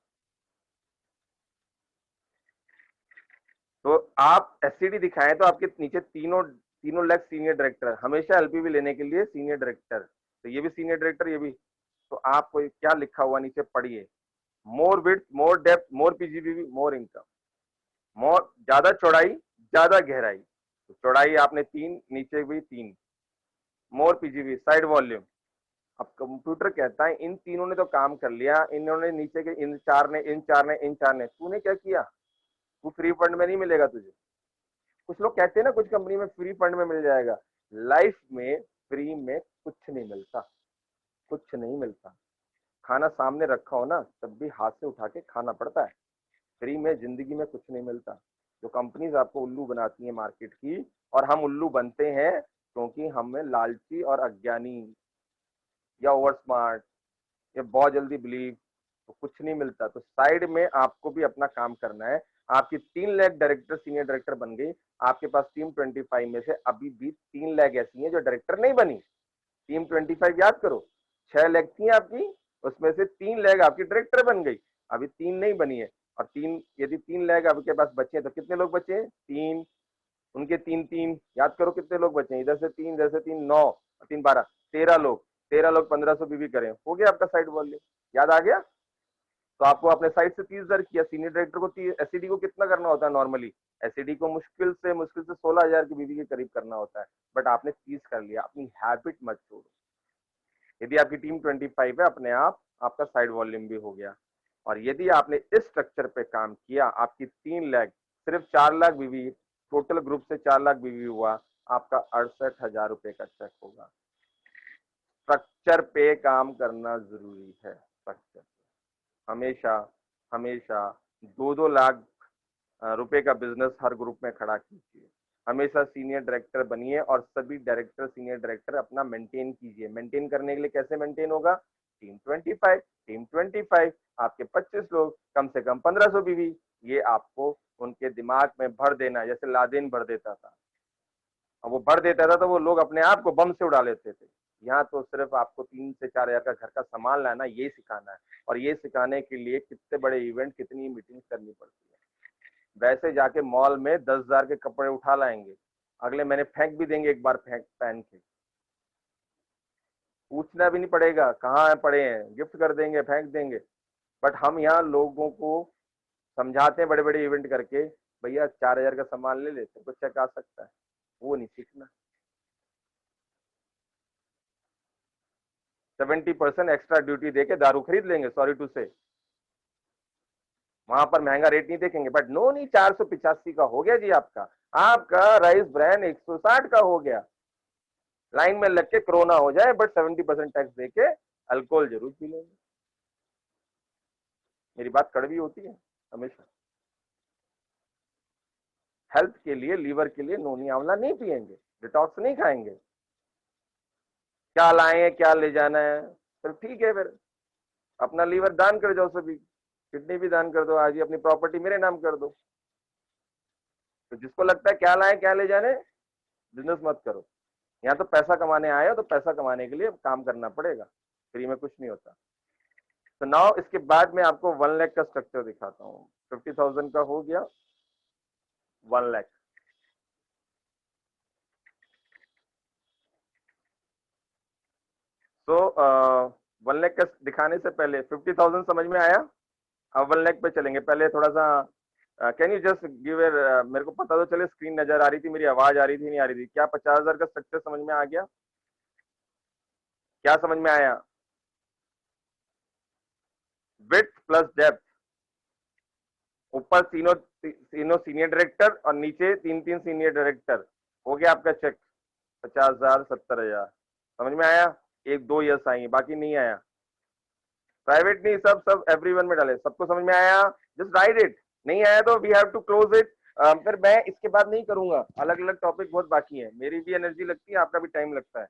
तो आप एससीडी दिखाएं तो आपके नीचे तीनों लाख सीनियर डायरेक्टर, हमेशा एलपीवी लेने के लिए सीनियर डायरेक्टर, तो ये भी सीनियर डायरेक्टर, ये भी। तो आपको क्या लिखा हुआ नीचे पढ़िए, मोर विड्थ मोर डेप्थ मोर पीजीबीवी मोर इनकम। मोर ज्यादा चौड़ाई ज्यादा गहराई, तो चौड़ाई आपने 3, नीचे भी 3। मोर पीजीबी साइड वॉल्यूम। अब कंप्यूटर कहता है इन तीनों ने तो काम कर लिया, इन्होंने नीचे के इन चार ने, इन चार ने, इन चार ने, तूने क्या किया? तू फ्री फंड में नहीं मिलेगा तुझे। कुछ लोग कहते हैं ना कुछ कंपनी में फ्री फंड में मिल जाएगा। लाइफ में फ्री में कुछ नहीं मिलता, कुछ नहीं मिलता। खाना सामने रखा हो ना तब भी हाथ से उठा के खाना पड़ता है। फ्री में जिंदगी में कुछ नहीं मिलता। जो कंपनीज आपको उल्लू बनाती है मार्केट की, और हम उल्लू बनते हैं क्योंकि हमें लालची और अज्ञानी या ओवर स्मार्ट या बहुत जल्दी बिलीव, तो कुछ नहीं मिलता। तो साइड में आपको भी अपना काम करना है। आपकी 3 लाख डायरेक्टर सीनियर डायरेक्टर बन गई, आपके पास टीम 25 में से अभी भी 3 लाख ऐसी हैं जो डायरेक्टर नहीं बनी। टीम 25 याद करो, 6 लाख थी आपकी, उसमें से 3 लाख आपकी डायरेक्टर बन गई, अभी 3 नहीं बनी है। और 3, यदि 3 लाख आपके पास बचे हैं तो कितने लोग बचे हैं? 3, उनके 3-3 याद करो कितने लोग बचे हैं। इधर से 3, इधर से 3, 9 और 3 12, 13 लोग। 13 लोग 1500 बीबी करें, हो गया आपका साइड वॉल्यूम। याद आ गया? तो आपको अपने साइड से 30,000 किया। सीनियर डायरेक्टर को एससीडी को कितना करना होता है नॉर्मली? एससीडी को मुश्किल से 16,000 की बीवी के करीब करना होता है, बट आपने 30 कर लिया। अपनी हैबिट मत छोड़ो। यदि आपकी टीम 25 है, अपने आप आपका साइड वॉल्यूम भी हो गया। और यदि आपने इस स्ट्रक्चर पे काम किया, आपकी 3 लाख, सिर्फ 4 लाख बीवी, टोटल ग्रुप से 4 लाख बीवी हुआ, आपका 68,000 रुपए का चेक होगा। स्ट्रक्चर पे काम करना जरूरी है। स्ट्रक्चर हमेशा हमेशा 2-2 लाख रुपए का बिजनेस हर ग्रुप में खड़ा कीजिए। हमेशा सीनियर डायरेक्टर बनिए और सभी डायरेक्टर सीनियर डायरेक्टर अपना मेंटेन कीजिए। मेंटेन करने के लिए कैसे मेंटेन होगा? टीम 25 आपके 25 लोग, कम से कम 1500 बीवी, ये आपको उनके दिमाग में भर देना, जैसे लादेन भर देता था। अब वो भर देता था तो वो लोग अपने आप को बम से उड़ा लेते थे। यहाँ तो सिर्फ आपको 3 से 4 हज़ार का घर का सामान लाना, ये सिखाना है। और ये सिखाने के लिए कितने बड़े इवेंट, कितनी मीटिंग्स करनी पड़ती है। वैसे जाके मॉल में 10,000 के कपड़े उठा लाएंगे, अगले महीने फेंक भी देंगे एक बार फेंक पहन के, पूछना भी नहीं पड़ेगा कहाँ पड़े हैं, गिफ्ट कर देंगे, फेंक देंगे। बट हम यहाँ लोगों को समझाते हैं बड़े बड़े इवेंट करके, भैया 4,000 का सामान ले लेते, कुछ चेक आ सकता है, वो नहीं सीखना। 70% एक्स्ट्रा ड्यूटी देके दारू खरीद लेंगे, सॉरी टू से, वहां पर महंगा रेट नहीं देखेंगे। बट नो नहीं, 485 का हो गया जी आपका, आपका राइस ब्रांड 160 का हो गया, लाइन में लग के कोरोना हो जाए, बट 70% टैक्स देके अल्कोहल जरूर पी लेंगे। मेरी बात कड़वी होती है हमेशा। हेल्थ के लिए, लीवर के लिए नोनी आंवला नहीं पिएंगे, डिटॉक्स नहीं खाएंगे। क्या लाए हैं, क्या ले जाना है, फिर ठीक है, फिर अपना लीवर दान कर जाओ, सभी किडनी भी दान कर दो, आज ही अपनी प्रॉपर्टी मेरे नाम कर दो। तो जिसको लगता है क्या लाए क्या ले जाने, बिजनेस मत करो। यहाँ तो पैसा कमाने आए हो, तो पैसा कमाने के लिए काम करना पड़ेगा, फ्री में कुछ नहीं होता। तो नाउ इसके बाद में आपको 1 लाख का स्ट्रक्चर दिखाता हूँ। 50,000 का हो गया, 1 लाख। तो 1 लाख का दिखाने से पहले 50,000 समझ में आया, अब 1 लाख पे चलेंगे। पहले थोड़ा सा कैन यू जस्ट गिव मेरे को पता तो चले, स्क्रीन नजर आ रही थी, मेरी आवाज आ रही थी नहीं आ रही थी, क्या 50,000 का स्ट्रक्चर समझ में आ गया, क्या समझ में आया? विड्थ प्लस डेप्थ, ऊपर तीनों तीनों सीनियर डायरेक्टर और नीचे तीन तीन सीनियर डायरेक्टर, हो गया आपका चेक 50,000 70,000। समझ में आया? एक दो यस आई, बाकी नहीं आया। प्राइवेट नहीं, सब सब एवरीवन में डाले, सबको समझ में आया, जस्ट राइट इट। नहीं आया तो we have to close it. फिर मैं इसके बाद नहीं करूंगा, अलग अलग टॉपिक बहुत बाकी है, मेरी भी एनर्जी लगती है, आपका भी टाइम लगता है।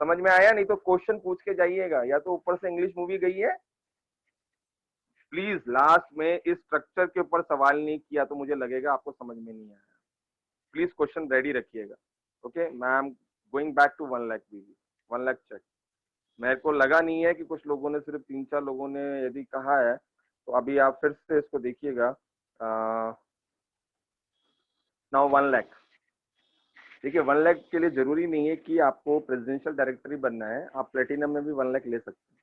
समझ में आया? नहीं तो क्वेश्चन पूछ के जाइएगा, या तो ऊपर से इंग्लिश मूवी गई है, प्लीज लास्ट में इस स्ट्रक्चर के ऊपर सवाल नहीं किया तो मुझे लगेगा आपको समझ में नहीं आया। प्लीज क्वेश्चन रेडी रखिएगा। Okay ma'am, going back to 1 lakh BV, 1 lakh check. मेरे को लगा नहीं है कि कुछ लोगों ने, सिर्फ 3-4 लोगों ने यदि कहा है, तो अभी आप फिर से इसको देखिएगा। नाउ 1 लाख। देखिए 1 लाख के लिए जरूरी नहीं है कि आपको प्रेसिडेंशियल डायरेक्टर ही बनना है, आप प्लेटिनम में भी 1 लाख ले सकते हैं,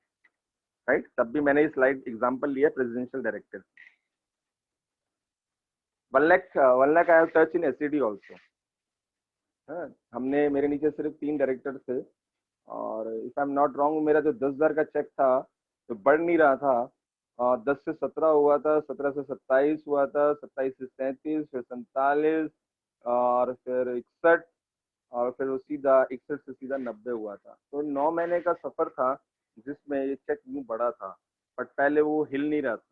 राइट? तब भी मैंने इस स्लाइड एग्जांपल लिया presidential director. 1 lakh, 1 lakh I have touch in SCD also. हमने, मेरे नीचे सिर्फ 3 डायरेक्टर थे, और if I am not wrong, मेरा जो 10,000 का चेक था तो बढ़ नहीं रहा था, 10 से 17 हुआ था, 17 से 27 हुआ था, 27 से 37, फिर 47, और फिर 61, और फिर वो सीधा 61 से सीधा 90 हुआ था। तो 9 महीने का सफर था जिसमें ये चेक यूं बढ़ा था, बट पहले वो हिल नहीं रहा था।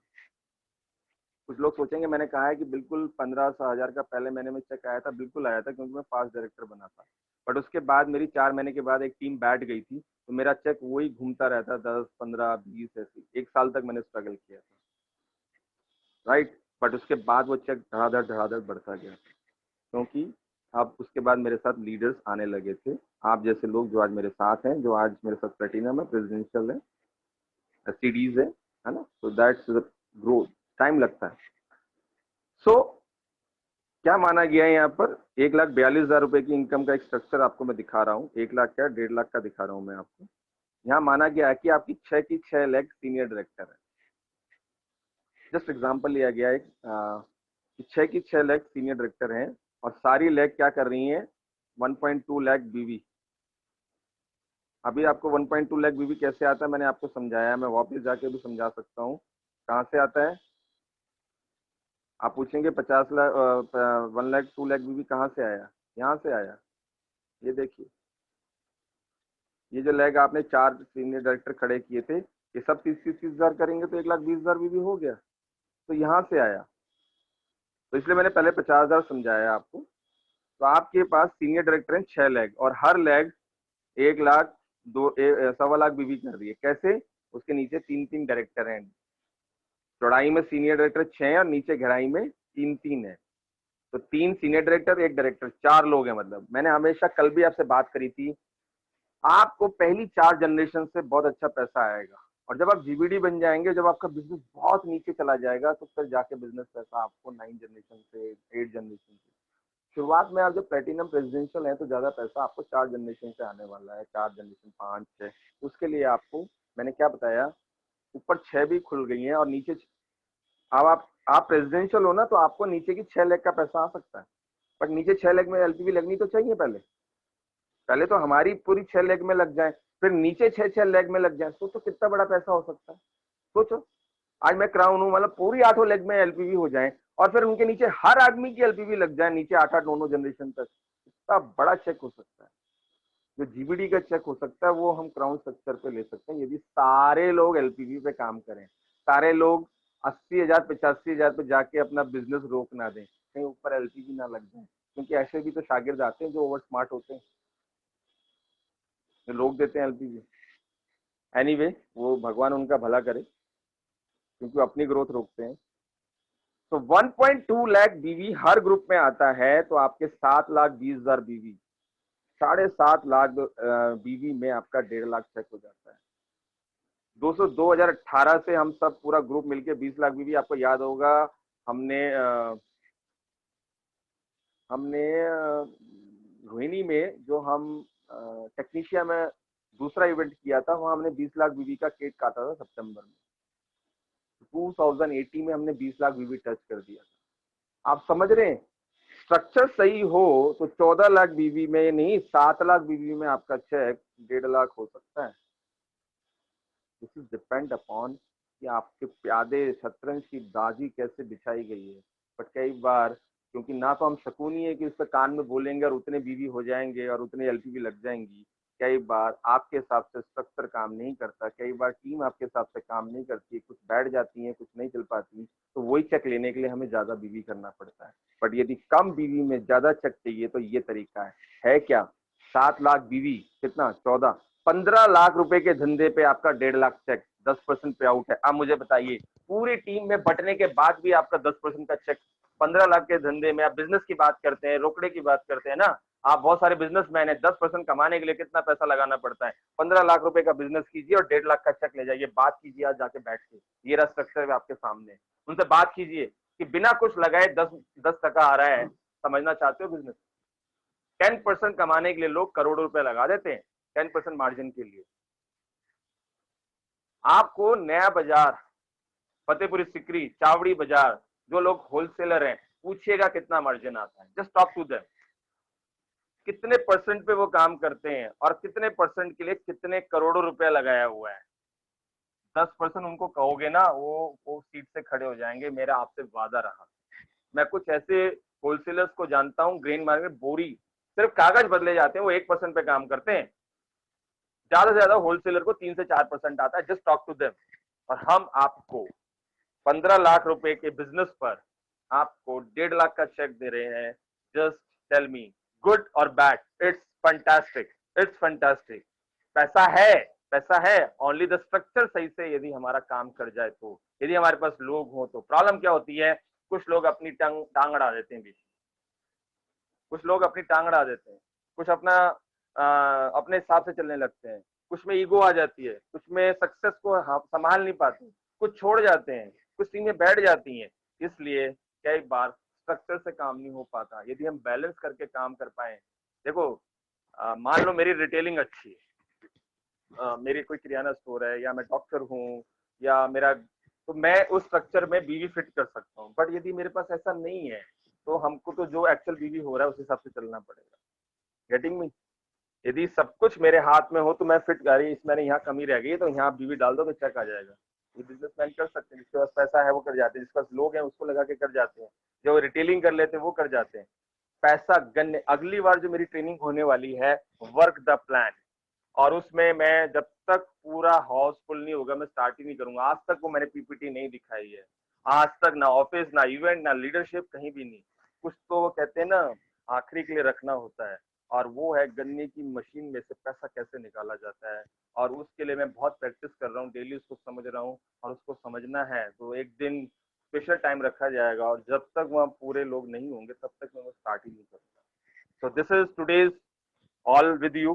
कुछ लोग सोचेंगे मैंने कहा है कि बिल्कुल 15,000 का पहले महीने में चेक आया था, बिल्कुल आया था, क्योंकि मैं फास्ट डायरेक्टर बना था। बट उसके बाद मेरी 4 महीने के बाद एक टीम बैठ गई थी, तो मेरा चेक वही घूमता रहता, 10 15 20 ऐसी। 1 साल तक मैंने स्ट्रगल किया था, राइट? बट उसके बाद वो चेक धड़ाधड़ बढ़ता गया, क्योंकि अब उसके बाद मेरे साथ लीडर्स आने लगे थे, आप जैसे लोग जो आज मेरे साथ हैं, जो आज मेरे साथ प्लेटिनम है, प्रेसिडेंशियल है, सीडीज है ना? तो दैट्स द ग्रोथ, टाइम लगता है। सो क्या माना गया है यहाँ पर? 1,42,000 रुपए की इनकम का एक स्ट्रक्चर आपको मैं दिखा रहा हूँ। 1 लाख क्या, 1.5 लाख का दिखा रहा हूँ मैं आपको। यहाँ माना गया है कि आपकी 6 की 6 लेग सीनियर डायरेक्टर है। जस्ट एग्जांपल लिया गया है कि 6 की 6 लेग सीनियर डायरेक्टर हैं, और सारी लेग क्या कर रही हैं? 1.2 लाख बीवी। अभी आपको 1.2 लाख बीवी कैसे आता है मैंने आपको समझाया है, मैं वापस जाके भी समझा सकता हूँ। कहाँ से आता है? आप पूछेंगे 50 लाख 1 लाख 2 लाख बीवी कहाँ से आया? यहाँ से आया। ये देखिए, ये जो लेग आपने 4 सीनियर डायरेक्टर खड़े किए थे, ये सब 30-30 हजार करेंगे तो 1,20,000 भी हो गया, तो यहाँ से आया। तो इसलिए मैंने पहले 50,000 समझाया आपको। तो आपके पास सीनियर डायरेक्टर हैं 6 लेग, और हर लेग 1 लाख 2 1.25 लाख बीवी कर रही है। कैसे? उसके नीचे 3-3 डायरेक्टर हैं, चौड़ाई में सीनियर डायरेक्टर 6 है और नीचे गहराई में 3-3 है। तो 3 सीनियर डायरेक्टर, 1 डायरेक्टर, 4 लोग हैं। मतलब मैंने हमेशा कल भी आपसे बात करी थी आपको पहली 4 जनरेशन से बहुत अच्छा पैसा आएगा, और जब आप जीबीडी बन जाएंगे, जब आपका बिजनेस बहुत नीचे चला जाएगा, तो फिर जाके बिजनेस पैसा आपको 9 जनरेशन से, 8 जनरेशन से। शुरुआत में आप जब प्लेटिनम प्रेसिडेंशियल है तो ज्यादा पैसा आपको 4 जनरेशन से आने वाला है, 4 जनरेशन, 5, 6। उसके लिए आपको मैंने क्या बताया, ऊपर 6 भी खुल गई हैं और नीचे अब आप प्रेसिडेंशियल हो ना, तो आपको नीचे की 6 लाख का पैसा आ सकता है, बट नीचे 6 लाख में एलपीवी लगनी तो चाहिए। पहले पहले तो हमारी पूरी 6 लाख में लग जाए, फिर नीचे 6-6 लाख में लग जाए, सोचो कितना बड़ा पैसा हो सकता है। सोचो आज मैं क्राउन हूँ, मतलब पूरी 8 लाख में एलपीवी हो जाए, और फिर उनके नीचे हर आदमी की एलपीवी लग जाए नीचे 8-8, 9 जनरेशन तक, इतना बड़ा चेक हो सकता है। जो जीबीडी का चेक हो सकता है वो हम क्राउन स्ट्रक्चर पे ले सकते हैं, यदि सारे लोग एलपीवी पे काम करें, सारे लोग 80,000, 85,000 पे जाके अपना बिजनेस रोक ना दें, कहीं ऊपर एलपीवी ना लग जाए, क्योंकि ऐसे भी तो शागिर्द आते हैं जो ओवर स्मार्ट होते हैं, जो रोक देते हैं एलपीवी। एनीवे, वो भगवान उनका भला करे, क्योंकि वो अपनी ग्रोथ रोकते हैं। तो 1.2 लाख बीवी हर ग्रुप में आता है, तो आपके 7,20,000 बीवी, 7.5 लाख बीवी में आपका 1.5 लाख चेक हो जाता है। 2018 से हम सब पूरा ग्रुप मिलके 20 लाख बीवी, आपको याद होगा हमने रोहिणी में जो हम टेक्नीशिया में दूसरा इवेंट किया था, वहां हमने 20 लाख बीवी का केक काटा था सितंबर में। 2080 में हमने 20 लाख बीवी टच कर दिया था। आप समझ रहे हैं, स्ट्रक्चर सही हो तो 14 लाख बीवी में नहीं, 7 लाख बीवी में आपका चेक 1.5 लाख हो सकता है। दिस इज डिपेंड अपॉन कि आपके प्यादे शतरंज की दाजी कैसे बिछाई गई है। बट कई बार क्योंकि ना तो हम शकुनी है कि उसके कान में बोलेंगे और उतने बीवी हो जाएंगे और उतने एलपीवी लग जाएंगी, कई बार आपके हिसाब से स्ट्रक्चर काम नहीं करता, कई बार टीम आपके हिसाब से काम नहीं करती, कुछ बैठ जाती है, कुछ नहीं चल पाती, तो वही चेक लेने के लिए हमें ज्यादा बीवी करना पड़ता है। बट यदि कम बीवी में ज्यादा चेक चाहिए तो ये तरीका है क्या, 7 लाख बीवी कितना, 14, 15 लाख रुपए के धंधे पे आपका 1.5 लाख चेक, 10% पे आउट है। अब मुझे बताइए, पूरी टीम में बटने के बाद भी आपका 10% का चेक 15 लाख के धंधे में, आप बिजनेस की बात करते हैं, रोकड़े की बात करते हैं ना, आप बहुत सारे बिजनेसमैन है, 10% कमाने के लिए कितना पैसा लगाना पड़ता है। 15 लाख रुपए का बिजनेस कीजिए और 1.5 लाख का चेक ले जाइए, बात कीजिए आज जाके बैठ के, ये रहा स्ट्रक्चर आपके सामने, उनसे बात कीजिए कि बिना कुछ लगाए 10% आ रहा है। समझना चाहते हो बिजनेस, 10% कमाने के लिए लोग करोड़ों रुपए लगा देते हैं 10% मार्जिन के लिए। आपको नया बाजार, फतेहपुरी सिकरी, चावड़ी बाजार, जो लोग होलसेलर हैं, पूछिएगा कितना मार्जिन आता है, जस्ट टॉक टू देम, कितने परसेंट पे वो काम करते हैं और कितने परसेंट के लिए कितने करोड़ों रुपया लगाया हुआ है। 10% उनको कहोगे ना, वो सीट से खड़े हो जाएंगे, मेरा आपसे वादा रहा। मैं कुछ ऐसे होलसेलर्स को जानता हूँ, ग्रेन मार्केट बोरी सिर्फ कागज बदले जाते हैं, वो 1% पे काम करते हैं, ज्यादा से ज्यादा होलसेलर को 3 से 4% आता है, जस्ट टॉक टू देम। और हम आपको 15 लाख रुपए के बिजनेस पर आपको 1.5 लाख का चेक दे रहे हैं। जस्ट टेल मी, गुड और bad, it's fantastic, it's fantastic. पैसा है, पैसा है, ओनली द स्ट्रक्चर सही से यदि हमारा काम कर जाए तो, यदि हमारे पास लोग हो तो। प्रॉब्लम क्या होती है, कुछ लोग अपनी टांग अड़ा देते हैं बीच, कुछ लोग अपनी टांग अड़ा देते हैं, कुछ अपना अपने हिसाब से चलने लगते हैं, कुछ में ईगो आ जाती है, कुछ में सक्सेस को संभाल नहीं पाते, कुछ छोड़ जाते हैं, कुछ टीमें बैठ जाती हैं। इसलिए कई बार स्ट्रक्चर से काम नहीं हो पाता। यदि हम बैलेंस करके काम कर पाए, देखो मान लो मेरी रिटेलिंग अच्छी है, मेरी कोई किराना स्टोर है, या मैं डॉक्टर हूँ, या मेरा, तो मैं उस स्ट्रक्चर में बीवी फिट कर सकता हूँ। बट यदि मेरे पास ऐसा नहीं है, तो हमको तो जो एक्चुअल बीवी हो रहा है उस हिसाब से चलना पड़ेगा। गेटिंग मी, यदि सब कुछ मेरे हाथ में हो तो मैं फिट, गाड़ी इस मैंने यहाँ कमी रह गई है तो यहाँ बीवी डाल दो तो चेक आ जाएगा। ये बिजनेसमैन कर सकते हैं, जिसके पास पैसा है वो कर जाते हैं, जिसके पास लोग हैं उसको लगा के कर जाते हैं, जो रिटेलिंग कर लेते हैं वो कर जाते हैं। पैसा गन्ने, अगली बार जो मेरी ट्रेनिंग होने वाली है, वर्क द प्लान, और उसमें मैं जब तक पूरा हाउसफुल नहीं होगा मैं स्टार्ट ही नहीं करूंगा। आज तक वो मैंने पीपीटी नहीं दिखाई है, आज तक ना ऑफिस, ना इवेंट, ना लीडरशिप, कहीं भी नहीं। कुछ तो वो कहते हैं ना, आखिरी के लिए रखना होता है, और वो है गन्ने की मशीन में से पैसा कैसे निकाला जाता है। और उसके लिए मैं बहुत प्रैक्टिस कर रहा हूँ, डेली उसको समझ रहा हूँ, और उसको समझना है तो एक दिन स्पेशल टाइम रखा जाएगा, और जब तक वहाँ पूरे लोग नहीं होंगे तब तक मैं वो स्टार्ट ही नहीं करूंगा। So this is today's all with you.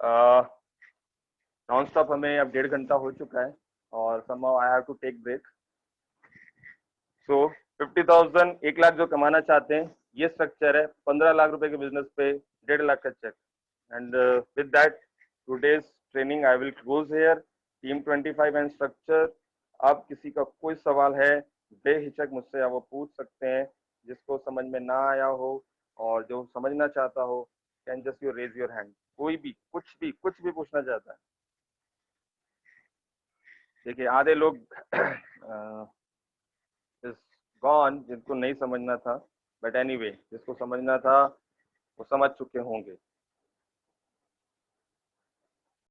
Non stop हमें अब 1.5 घंटा हो चुका है और somehow I have to take break. सो 50,000 1 लाख जो कमाना चाहते हैं, ये स्ट्रक्चर है 15 लाख रुपए के बिजनेस पे 1.5 लाख का check. And with that today's training I will close here. Team 25 and structure. आप किसी का कोई सवाल है बेहिचक मुझसे आप वो पूछ सकते हैं, जिसको समझ में ना आया हो और जो समझना चाहता हो can just you raise your hand. कोई भी कुछ भी पूछना चाहता है. देखिए आधे लोग इज गॉन जिनको नहीं समझना था, बट एनीवे जिसको समझना था वो समझ चुके होंगे.